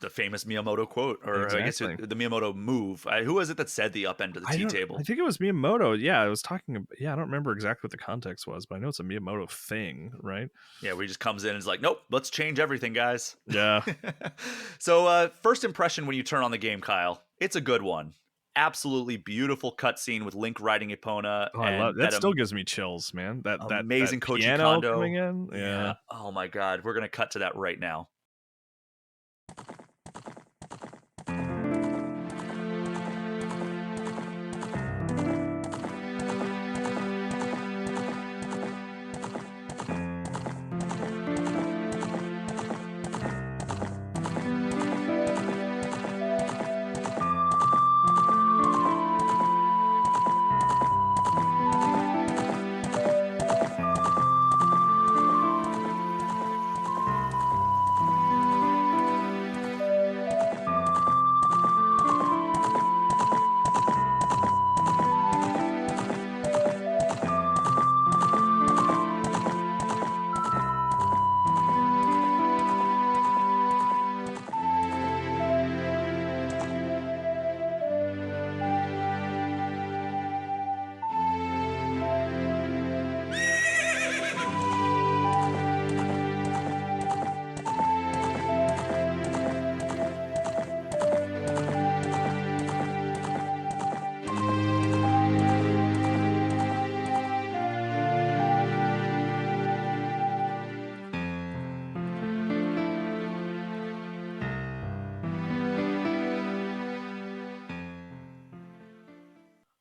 The famous Miyamoto quote, or exactly. I guess the Miyamoto move. Who was it that said the upend of the T table? I think it was Miyamoto. Yeah, I was talking. Yeah, I don't remember exactly what the context was, but I know it's a Miyamoto thing, right? Yeah, where he just comes in and is like, nope, let's change everything, guys. Yeah. So first impression when you turn on the game, Kyle, it's a good one. Absolutely beautiful cutscene with Link riding Epona. Oh, I love that. Still gives me chills, man. That amazing that Koji piano Kondo coming in. Yeah. Oh my God, we're gonna cut to that right now.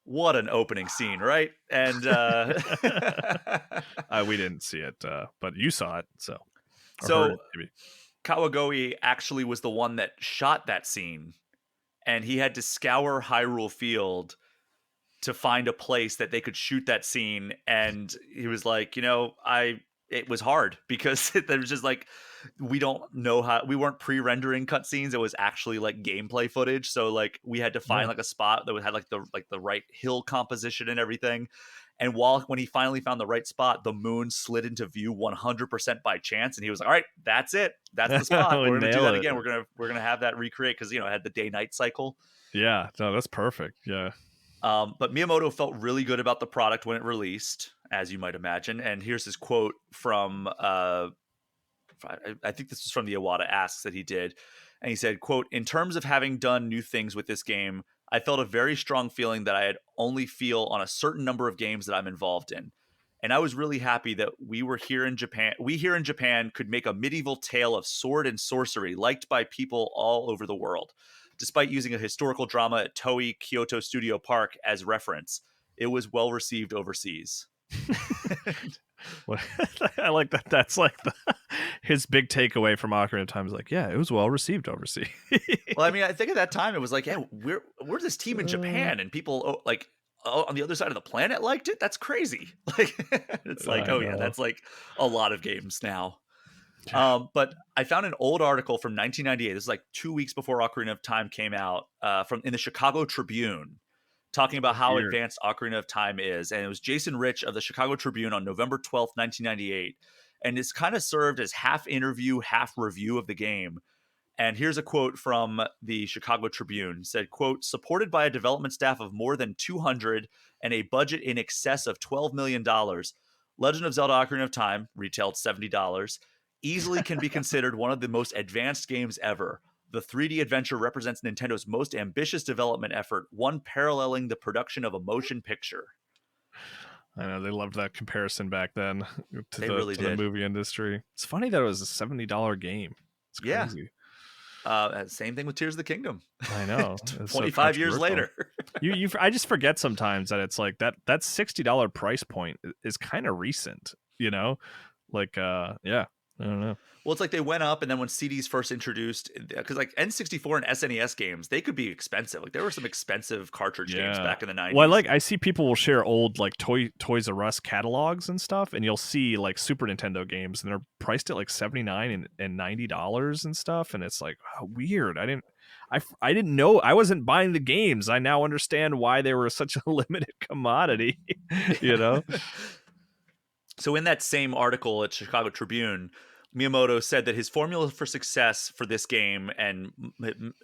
What an opening scene, right? And we didn't see it, but you saw it, so so it, maybe. Kawagoe actually was the one that shot that scene, and he had to scour Hyrule Field to find a place that they could shoot that scene. And he was like, it was hard because there was just like we don't know how we weren't pre-rendering cutscenes. It was actually like gameplay footage. So like we had to find Yeah. like a spot that had like the right hill composition and everything. And when he finally found the right spot, the moon slid into view 100% by chance, and he was like, "All right, that's it. That's the spot. We We're gonna do that nail it. again. We're gonna have that recreate because it had the day-night cycle." Yeah, no, that's perfect. Yeah. But Miyamoto felt really good about the product when it released, as you might imagine. And here's his quote from I think this is from the Iwata Asks that he did. And he said, quote, "In terms of having done new things with this game, I felt a very strong feeling that I had only feel on a certain number of games that I'm involved in. And I was really happy that we here in Japan could make a medieval tale of sword and sorcery liked by people all over the world. Despite using a historical drama at Toei Kyoto Studio Park as reference, it was well received overseas." Well, I like that. That's like his big takeaway from Ocarina of Time is like, yeah, it was well received overseas. Well, I mean, I think at that time it was like, yeah, we're this team in Japan, and people on the other side of the planet liked it. That's crazy. Like, it's like, I oh yeah, know. that's like a lot of games now. Yeah. But I found an old article from 1998. This is like 2 weeks before Ocarina of Time came out, from in the Chicago Tribune, talking about how Weird. advanced Ocarina of Time is. And it was Jason Rich of the Chicago Tribune on November 12th, 1998. And it's kind of served as half interview, half review of the game. And here's a quote from the Chicago Tribune. It said, quote, "Supported by a development staff of more than 200 and a budget in excess of $12 million, Legend of Zelda Ocarina of Time, retailed $70, easily can be considered one of the most advanced games ever. The 3D adventure represents Nintendo's most ambitious development effort, one paralleling the production of a motion picture." I know they loved that comparison back then to They the really to the did. movie industry. It's funny that it was a $70 game. It's Yeah. crazy. Same thing with Tears of the Kingdom. I know. It's so 25 years controversial. later. I just forget sometimes that it's like that $60 price point is kind of recent, Like yeah, I don't know. Well, it's like they went up, and then when CDs first introduced, because like N64 and SNES games, they could be expensive. Like there were some expensive cartridge games back in the 90s. Well, I see people will share old like Toys R Us catalogs and stuff, and you'll see like Super Nintendo games, and they're priced at like $79 and $90 and stuff, and it's like, oh, weird. I didn't know. I wasn't buying the games. I now understand why they were such a limited commodity. So in that same article at Chicago Tribune, Miyamoto said that his formula for success for this game and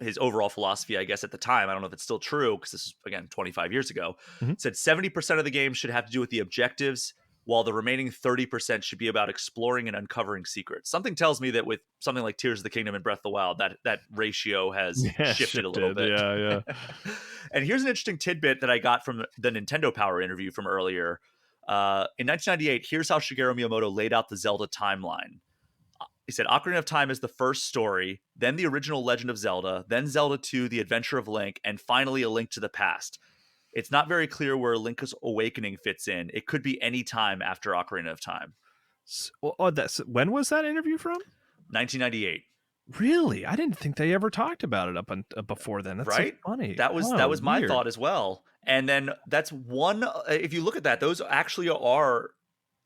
his overall philosophy, I guess at the time, I don't know if it's still true because this is, again, 25 years ago, Mhm. said 70% of the game should have to do with the objectives, while the remaining 30% should be about exploring and uncovering secrets. Something tells me that with something like Tears of the Kingdom and Breath of the Wild, that ratio has shifted a little bit. Yeah. And here's an interesting tidbit that I got from the Nintendo Power interview from earlier. In 1998, here's how Shigeru Miyamoto laid out the Zelda timeline. He said, "Ocarina of Time is the first story, then the original Legend of Zelda, then Zelda 2, The Adventure of Link, and finally A Link to the Past. It's not very clear where Link's Awakening fits in. It could be any time after Ocarina of Time." When was that interview from? 1998. Really? I didn't think they ever talked about it before then. That's Right? so funny. That was my thought as well. And then that's one. If you look at that, those actually are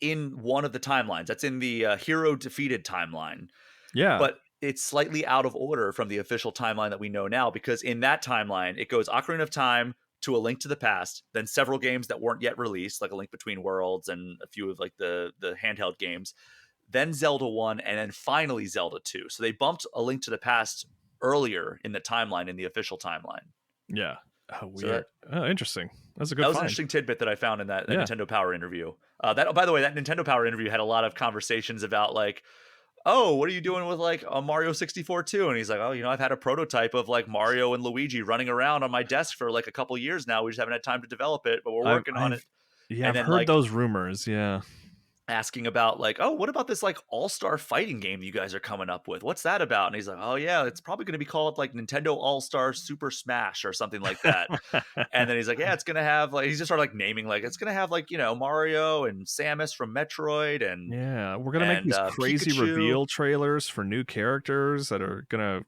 in one of the timelines. That's in the Hero Defeated timeline. Yeah. But it's slightly out of order from the official timeline that we know now, because in that timeline, it goes Ocarina of Time to A Link to the Past, then several games that weren't yet released, like A Link Between Worlds and a few of like the handheld games, then Zelda 1, and then finally Zelda 2. So they bumped A Link to the Past earlier in the timeline, in the official timeline. Yeah. Oh, So weird. Interesting. That's a good that was an find. interesting tidbit that I found in that Yeah. Nintendo Power interview. By the way, that Nintendo Power interview had a lot of conversations about like, oh, what are you doing with like a Mario 64 too? And he's like, oh, I've had a prototype of like Mario and Luigi running around on my desk for like a couple years now. We just haven't had time to develop it, but we're working on it. Yeah, And I've then, heard like, those rumors. Yeah. asking about like, oh, what about this like all-star fighting game you guys are coming up with? What's that about? And he's like, oh yeah, it's probably going to be called like Nintendo All-Star Super Smash or something like that. And then he's like, yeah, it's going to have like, he's just sort of like naming like, it's going to have like, Mario and Samus from Metroid and Yeah, we're gonna make these crazy Pikachu. reveal trailers for new characters that are gonna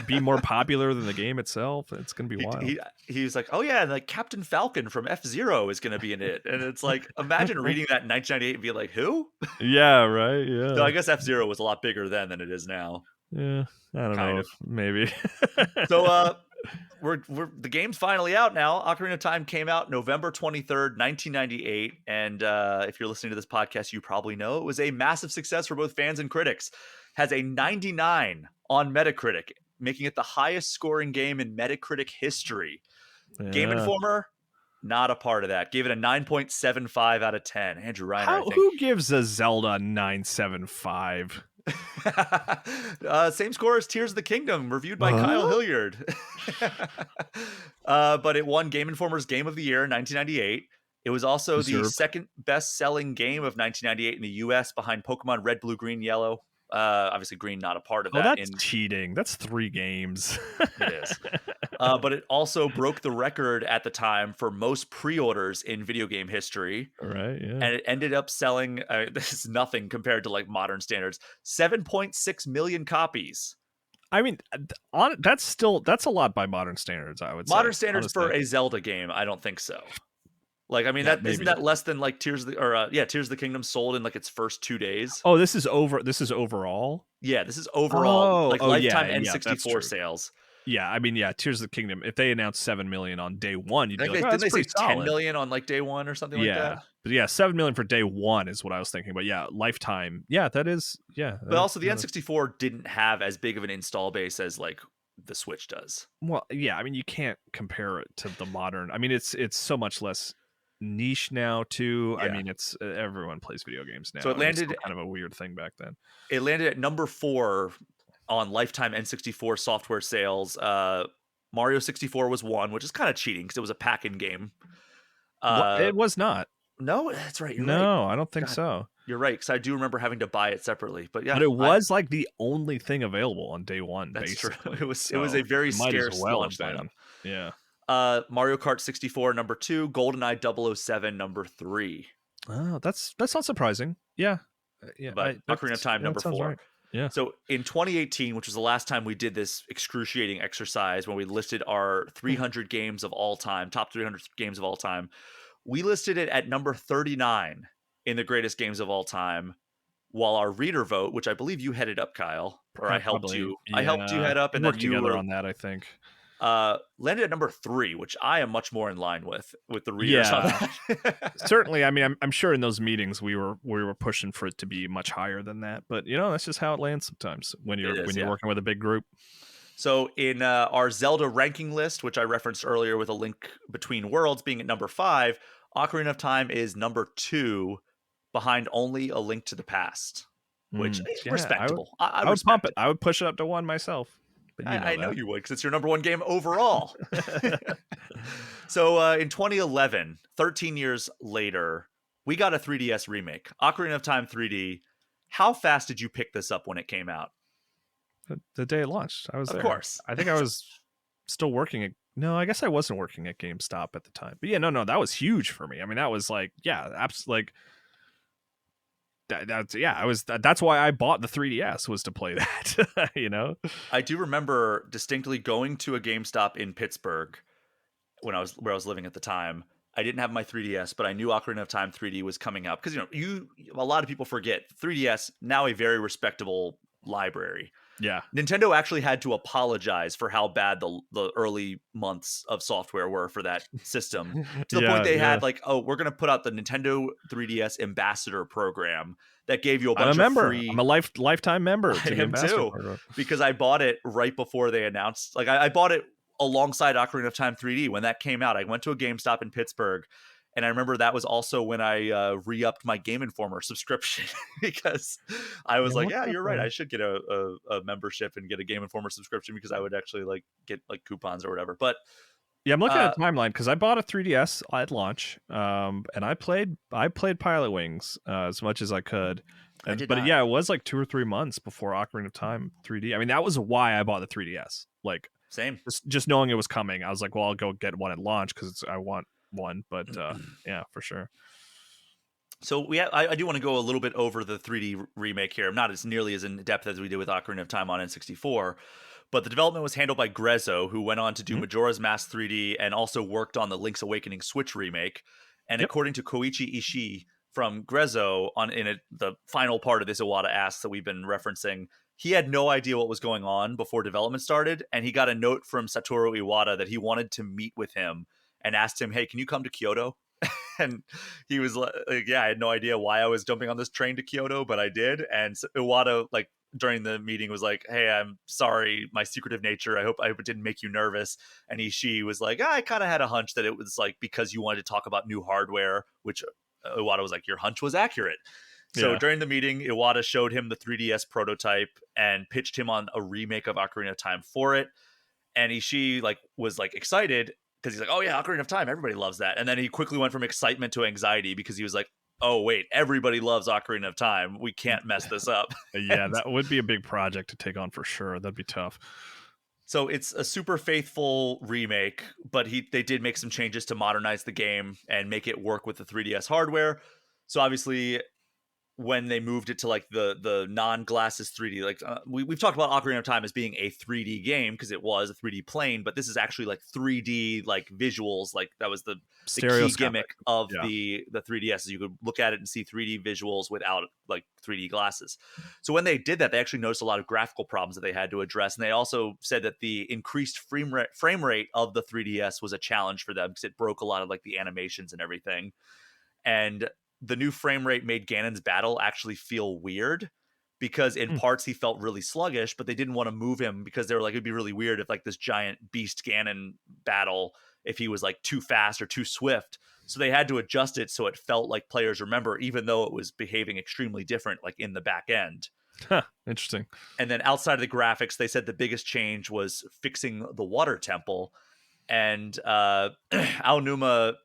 be more popular than the game itself. It's gonna be wild. He's like, oh yeah, and like Captain Falcon from F-Zero is going to be in it. And it's like, imagine reading that in 1998 and be like, who? Yeah, right. Yeah. So I guess F-Zero was a lot bigger then than it is now. Yeah. I don't Kind know. of. Maybe. So we're the game's finally out now. Ocarina of Time came out November 23rd, 1998, and if you're listening to this podcast, you probably know it was a massive success for both fans and critics. Has a 99 on Metacritic, making it the highest scoring game in Metacritic history. Game Yeah. Informer, not a part of that. Gave it a 9.75 out of 10. Andrew Reiner, I think. Who gives a Zelda 975? Same score as Tears of the Kingdom, reviewed by Kyle Hilliard. But it won Game Informer's Game of the Year in 1998. It was also the second best-selling game of 1998 in the U.S. behind Pokemon Red, Blue, Green, Yellow. Obviously, Green not a part of that. Oh, that's cheating. That's 3 games. It is. But it also broke the record at the time for most pre-orders in video game history. Right, yeah. And it ended up selling, this is nothing compared to like modern standards, 7.6 million copies. I mean, that's a lot by modern standards, I would say. Modern standards for a Zelda game, I don't think so. Like, I mean, yeah, isn't that less than like Tears of the Kingdom sold in like its first 2 days? Oh, this is overall? Yeah, this is overall lifetime N64 sales. Yeah, I mean, Tears of the Kingdom. If they announced 7 million on day one, you'd be like, didn't they say solid. 10 million on like day one or something like that? But 7 million for day one is what I was thinking. But lifetime. Yeah, that is. Yeah. But also the N64 didn't have as big of an install base as like the Switch does. Well, yeah, I mean, you can't compare it to the modern. I mean, it's so much less niche now too. Yeah. I mean, it's everyone plays video games now. So it landed kind of a weird thing back then. It landed at number 4 on lifetime N64 software sales. Mario 64 was 1, which is kind of cheating because it was a pack-in game. It was not. No, that's right. You're right. No, I don't think so. You're right, because I do remember having to buy it separately. But yeah, but it was like the only thing available on day one. That's basically. True. It was a very scarce launch lineup. Yeah. Mario Kart 64 number 2, GoldenEye 007 number 3. Oh, that's not surprising. Yeah. But Ocarina of Time number 4. Right. Yeah. So in 2018, which was the last time we did this excruciating exercise when we listed our 300 games of all time, top 300 games of all time, we listed it at number 39 in the greatest games of all time, while our reader vote, which I believe you headed up, Kyle, or I helped you. Yeah. I helped you head up, and then you together on that, I think. Landed at number 3, which I am much more in line with the readers on that. Certainly, I mean, I'm sure in those meetings we were pushing for it to be much higher than that, but that's just how it lands sometimes when you're working with a big group. So in our Zelda ranking list, which I referenced earlier with A Link Between Worlds being at number 5, Ocarina of Time is number 2, behind only A Link to the Past, which is respectable. I would pump it. I would push it up to 1 myself. I know you would, because it's your number 1 game overall. So in 2011, 13 years later, we got a 3DS remake, Ocarina of Time 3D. How fast did you pick this up when it came out? The day it launched. I was there. Of course. I think I was still working at... No, I guess I wasn't working at GameStop at the time. But no, that was huge for me. I mean, that was like, absolutely... That's why I bought the 3DS, was to play that. I do remember distinctly going to a GameStop in Pittsburgh where I was living at the time. I didn't have my 3DS, but I knew Ocarina of Time 3D was coming up, because a lot of people forget 3DS, now a very respectable library. Yeah. Nintendo actually had to apologize for how bad the early months of software were for that system, to the point they had like, oh, we're going to put out the Nintendo 3DS Ambassador program that gave you a bunch of free... I'm a lifetime member. I am too, because I bought it right before they announced... Like, I bought it alongside Ocarina of Time 3D when that came out. I went to a GameStop in Pittsburgh, and I remember that was also when I re-upped my Game Informer subscription, because I was like, yeah, you're right. I should get a membership and get a Game Informer subscription, because I would actually like get like coupons or whatever. But yeah, I'm looking at the timeline, because I bought a 3DS at launch, and I played Pilot Wings as much as I could. But it was like 2 or 3 months before Ocarina of Time 3D. I mean, that was why I bought the 3DS. Like, same. Just knowing it was coming, I was like, well, I'll go get one at launch, because I want one. But yeah, for sure. So I do want to go a little bit over the 3D remake here. I'm not as nearly as in depth as we did with Ocarina of Time on N64, but the development was handled by Grezzo, who went on to do Majora's Mask 3D and also worked on the Link's Awakening Switch remake. And according to Koichi Ishii, from Grezzo the final part of this Iwata Asks that we've been referencing. He had no idea what was going on before development started, and he got a note from Satoru Iwata that he wanted to meet with him and asked him, "Hey, can you come to Kyoto?" And he was like, "Yeah, I had no idea why I was jumping on this train to Kyoto, but I did." And Iwata, like during the meeting, was like, "Hey, I'm sorry, my secretive nature. I hope it didn't make you nervous." And she was like, "I kind of had a hunch that it was like because you wanted to talk about new hardware," which Iwata was like, "Your hunch was accurate." So Yeah. during the meeting, Iwata showed him the 3DS prototype and pitched him on a remake of Ocarina of Time for it. And Ishii was excited because he's like, "Oh yeah, Ocarina of Time, everybody loves that." And then he quickly went from excitement to anxiety because he was like, "Oh wait, everybody loves Ocarina of Time. We can't mess this up." Yeah, And that would be a big project to take on for sure. That'd be tough. so it's a super faithful remake, but they did make some changes to modernize the game and make it work with the 3DS hardware. So obviously when they moved it to like the non-glasses 3D, like we've talked about Ocarina of Time as being a 3D game because it was a 3D plane, but this is actually like 3D like visuals. Like that was the key Stereoscopic. gimmick of Yeah. the 3DS. You could look at it and see 3D visuals without like 3D glasses. So when they did that, they actually noticed a lot of graphical problems that they had to address, and they also said that the increased frame rate of the 3DS was a challenge for them because it broke a lot of like the animations and everything. And the new frame rate made Ganon's battle actually feel weird because in Hmm. parts he felt really sluggish, but they didn't want to move him because they were like, it'd be really weird if like this giant beast Ganon battle, if he was like too fast or too swift. So they had to adjust it so it felt like players remember, even though it was behaving extremely different, like in the back end. Huh. Interesting. And then outside of the graphics, they said the biggest change was fixing the water temple. And Aonuma,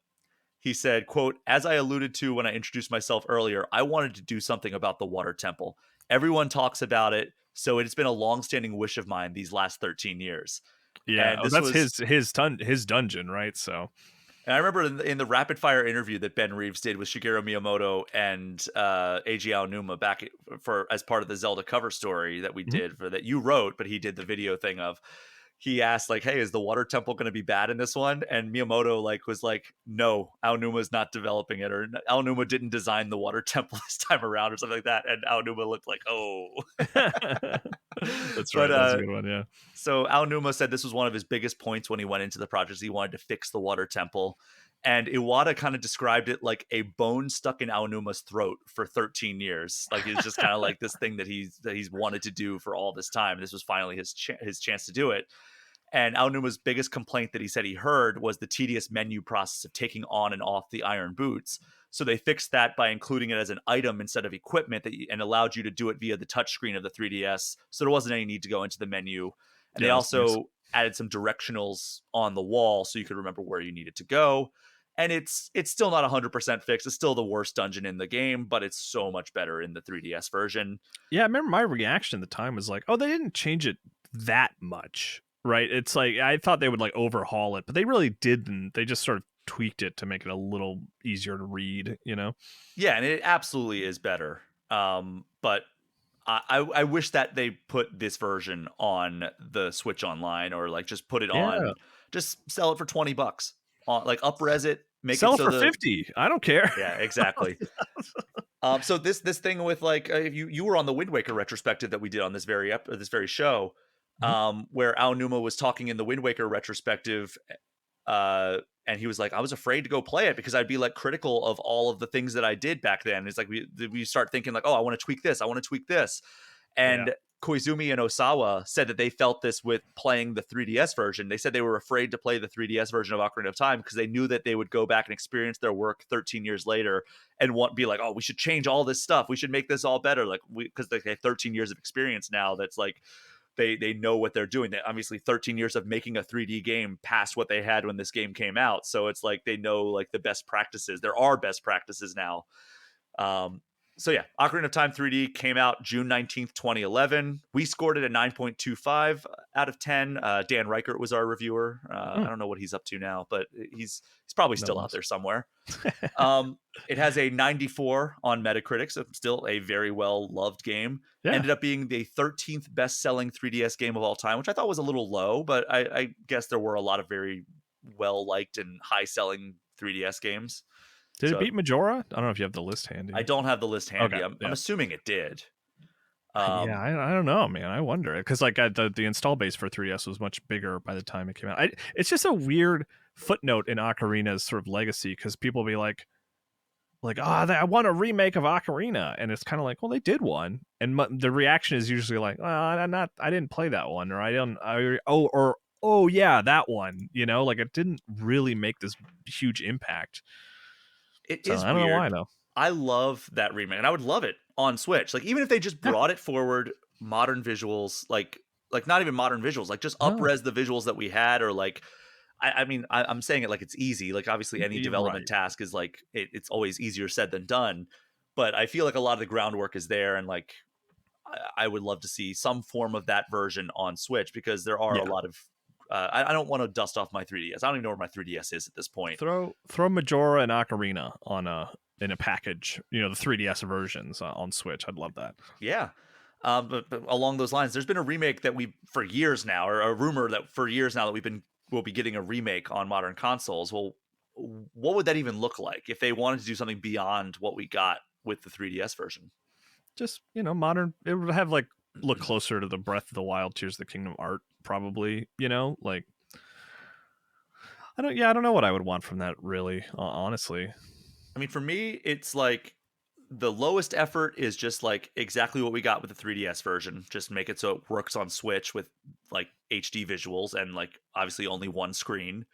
he said, quote, "As I alluded to when I introduced myself earlier, I wanted to do something about the water temple. Everyone talks about it, so it's been a long-standing wish of mine these last 13 years." Yeah. And Oh, this that's was, his dungeon, right? So and I remember in the rapid fire interview that Ben Reeves did with Shigeru Miyamoto and Eiji Aonuma back for as part of the Zelda cover story that we Mhm. did for that you wrote, but he did the video thing of. He asked like, "Hey, is the water temple going to be bad in this one?" And Miyamoto was like, "No, Aonuma's not developing it, or Aonuma didn't design the water temple this time around, or something like that." And Aonuma looked like, "Oh." That's But right. That's a good one. Yeah. so Aonuma said this was one of his biggest points when he went into the project. He wanted to fix the water temple. And Iwata kind of described it like a bone stuck in Aonuma's throat for 13 years. Like it's just kind of like this thing that he's wanted to do for all this time. This was finally his chance to do it. And Aonuma's biggest complaint that he said he heard was the tedious menu process of taking on and off the iron boots. So they fixed that by including it as an item instead of equipment and allowed you to do it via the touchscreen of the 3DS. So there wasn't any need to go into the menu. And they Yeah. That's nice. also added some directionals on the wall so you could remember where you needed to go. And it's still not 100% fixed. It's still the worst dungeon in the game, but it's so much better in the 3DS version. Yeah, I remember my reaction at the time was like, "Oh, they didn't change it that much." Right? It's like I thought they would like overhaul it, but they really didn't. They just sort of tweaked it to make it a little easier to read, you know? Yeah, and it absolutely is better. But I wish that they put this version on the Switch Online, or like just put it Yeah. on, just sell it for $20, like upres it, make it Sell it so for the 50. I don't care. yeah, exactly. So this thing with like if you were on the Wind Waker retrospective that we did on this very show, Mhm. where Aonuma was talking in the Wind Waker retrospective, and he was like, "I was afraid to go play it because I'd be like critical of all of the things that I did back then." It's like we start thinking like, "Oh, I want to tweak this, I want to tweak this," Yeah. and Koizumi and Osawa said that they felt this with playing the 3DS version. They said they were afraid to play the 3DS version of Ocarina of Time because they knew that they would go back and experience their work 13 years later and be like, "Oh, we should change all this stuff. We should make this all better." Like because they have 13 years of experience now. That's like they know what they're doing. They obviously 13 years of making a 3D game past what they had when this game came out. So it's like they know like the best practices. There are best practices now. Um, so yeah, Ocarina of Time 3D came out June 19th, 2011. We scored it a 9.25 out of 10. Dan Reichert was our reviewer. I Mm, don't know what he's up to now, but he's probably no still out less. there somewhere. It has a 94 on Metacritic, so still a very well loved game. Yeah. Ended up being the 13th best selling 3DS game of all time, which I thought was a little low, but I guess there were a lot of very well liked and high selling 3DS games. Did it So beat Majora? I don't know if you have the list I handy. don't have the list handy. Okay, I'm yeah. assuming it did. Yeah, I don't know, man. I wonder because like the install base for 3DS was much bigger by the time it came out. It's just a weird footnote in Ocarina's sort of legacy because people be like I want a remake of Ocarina, and it's kind of like, well, they did one, and the reaction is usually like, well, I didn't play that one, or oh yeah, that one, like it didn't really make this huge impact. It So is I don't know why weird. though. I love that remake, and I would love it on Switch. Like even if they just Yeah. brought it forward, modern visuals, like not even modern visuals, like just No. upres the visuals that we had, or like I mean I'm saying it like it's easy. Like obviously any development Right. task is like it's always easier said than done. But I feel like a lot of the groundwork is there, and like I would love to see some form of that version on Switch because there are a Yeah. lot of. I don't want to dust off my 3DS. I don't even know where my 3DS is at this point. Throw Majora and Ocarina on in a package. The 3DS versions on Switch. I'd love that. Yeah. But along those lines, there's been a remake that we for years now, or a rumor that for years now that we'll be getting a remake on modern consoles. Well, what would that even look like if they wanted to do something beyond what we got with the 3DS version? Just modern. It would have like look closer to the Breath of the Wild, Tears of the Kingdom art, probably. Like I don't know what I would want from that really, honestly. I mean, for me, it's like the lowest effort is just like exactly what we got with the 3DS version. Just make it so it works on Switch with like HD visuals and like obviously only one screen.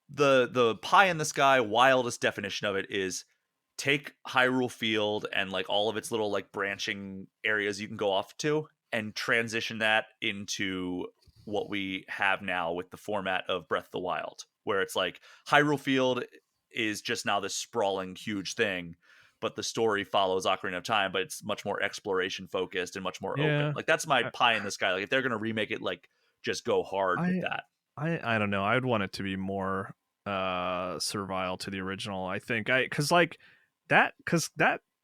The pie in the sky wildest definition of it is take Hyrule Field and like all of its little like branching areas you can go off to and transition that into what we have now with the format of Breath of the Wild, where it's like Hyrule Field is just now this sprawling huge thing, but the story follows Ocarina of Time, but it's much more exploration focused and much more open. Yeah, Like that's my I pie in the sky. Like if they're gonna remake it, like just go hard with I that. I don't know. I'd want it to be more servile to the original. I think I because that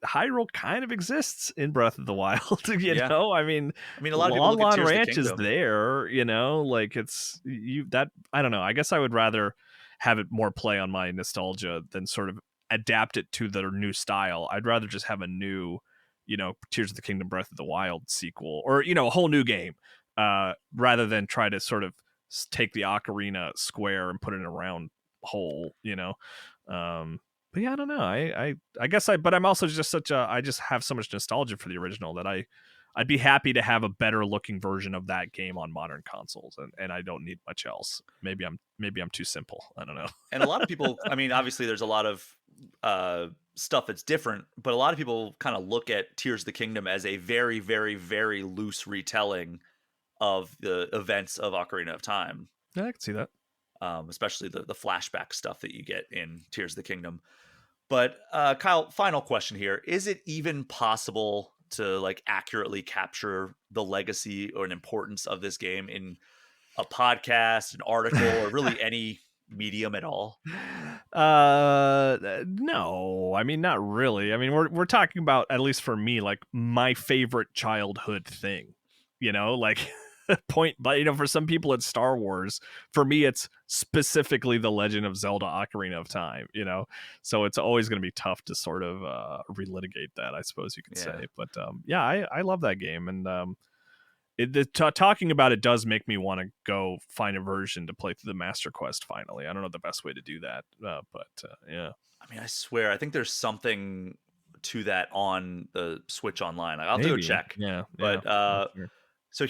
Hyrule kind of exists in Breath of the Wild. Yeah. I mean, I mean, a lot of people Lon look at Lon Tears of the Ranch is Kingdom. there. Like it's you that I don't know. I guess I would rather have it more play on my nostalgia than sort of adapt it to their new style. I'd rather just have a new, Tears of the Kingdom Breath of the Wild sequel, or a whole new game, rather than try to sort of take the Ocarina square and put it in a round hole. But yeah, I don't know. I guess but I'm also just I just have so much nostalgia for the original that I'd be happy to have a better looking version of that game on modern consoles, and I don't need much else. Maybe I'm too simple. I don't know. And a lot of people, I mean, obviously there's a lot of stuff that's different, but a lot of people kind of look at Tears of the Kingdom as a very, very, very loose retelling of the events of Ocarina of Time, Yeah, I can see that. especially the flashback stuff that you get in Tears of the Kingdom. But Kyle, final question here: is it even possible to like accurately capture the legacy or an importance of this game in a podcast, an article, or really any medium at all? No, I mean not really. I mean we're talking about, at least for me, like my favorite childhood thing. Like point, but for some people it's Star Wars. For me it's specifically the Legend of Zelda Ocarina of Time, so it's always going to be tough to sort of relitigate that, I suppose you could Yeah. say. But yeah, I love that game, and talking about it does make me want to go find a version to play through the Master Quest finally. I don't know the best way to do that, but yeah. I mean, I swear, I think there's something to that on the Switch Online. I'll have to go Maybe. check. Yeah. But Not sure. so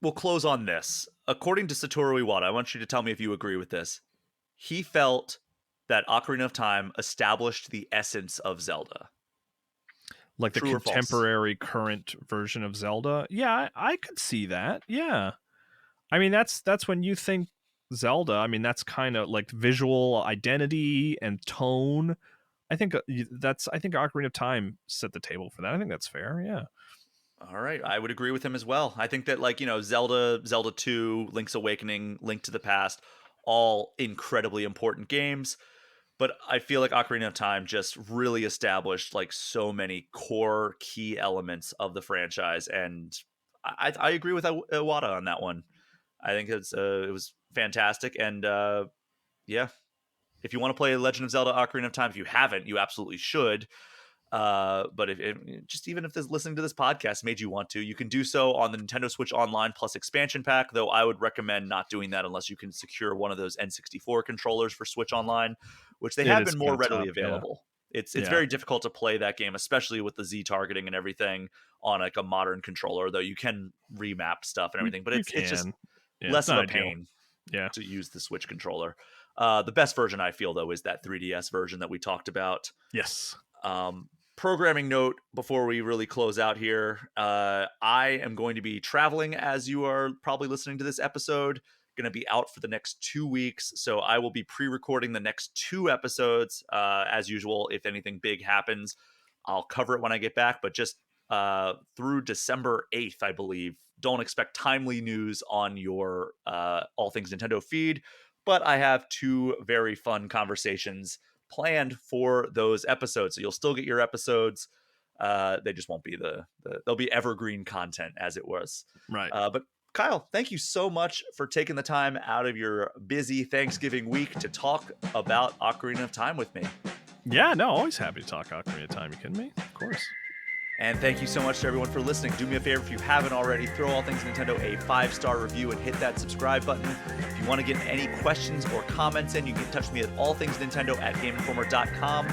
we'll close on this. According to Satoru Iwata, I want you to tell me if you agree with this. He felt that Ocarina of Time established the essence of Zelda. Like the True or false? contemporary current version of Zelda. Yeah, I could see that. Yeah. I mean, that's when you think Zelda. I mean, that's kind of like visual identity and tone. I think I think Ocarina of Time set the table for that. I think that's fair. Yeah. All right, I would agree with him as well. I think that like, Zelda, Zelda 2, Link's Awakening, Link to the Past, all incredibly important games. But I feel like Ocarina of Time just really established like so many core key elements of the franchise, and I agree with Iwata on that one. I think it was fantastic, and yeah, if you want to play Legend of Zelda Ocarina of Time, if you haven't, you absolutely should. But just even if this listening to this podcast made you want to, you can do so on the Nintendo Switch Online Plus expansion pack, though I would recommend not doing that unless you can secure one of those N64 controllers for Switch Online, which they have been more readily available. It's very difficult to play that game, especially with the Z targeting and everything on like a modern controller, though you can remap stuff and everything, but it's just less of a pain to use the Switch controller. The best version I feel though is that 3DS version that we talked about. Yes. Programming note before we really close out here. I am going to be traveling as you are probably listening to this episode. Going to be out for the next 2 weeks, so I will be pre-recording the next 2 episodes as usual. If anything big happens, I'll cover it when I get back, but just through December 8th, I believe, don't expect timely news on your All Things Nintendo feed, but I have 2 very fun conversations planned for those episodes, so you'll still get your episodes. They just won't be they'll be evergreen content as it was, right? But Kyle, thank you so much for taking the time out of your busy Thanksgiving week to talk about Ocarina of Time with me. Yeah, no, always happy to talk Ocarina of Time. You kidding me? Of course. And thank you so much to everyone for listening. Do me a favor, if you haven't already, throw All Things Nintendo a 5-star review and hit that subscribe button. If you want to get any questions or comments in, you can touch me at allthingsnintendo@GameInformer.com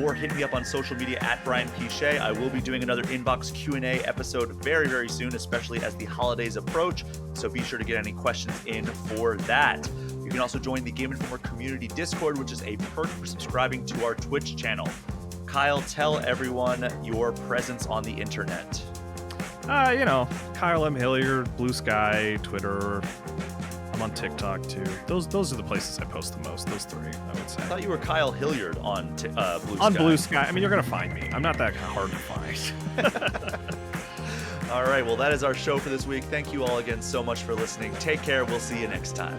or hit me up on social media at Brian P. Shea. I will be doing another inbox Q&A episode very, very soon, especially as the holidays approach. So be sure to get any questions in for that. You can also join the Game Informer community Discord, which is a perk for subscribing to our Twitch channel. Kyle, tell everyone your presence on the internet. Kyle M. Hilliard, Blue Sky, Twitter. I'm on TikTok too. Those are the places I post the most. Those 3, I would say. I thought you were Kyle Hilliard on Blue Sky. On Blue Sky. I mean, you're gonna find me. I'm not that hard to find. All right. Well, that is our show for this week. Thank you all again so much for listening. Take care. We'll see you next time.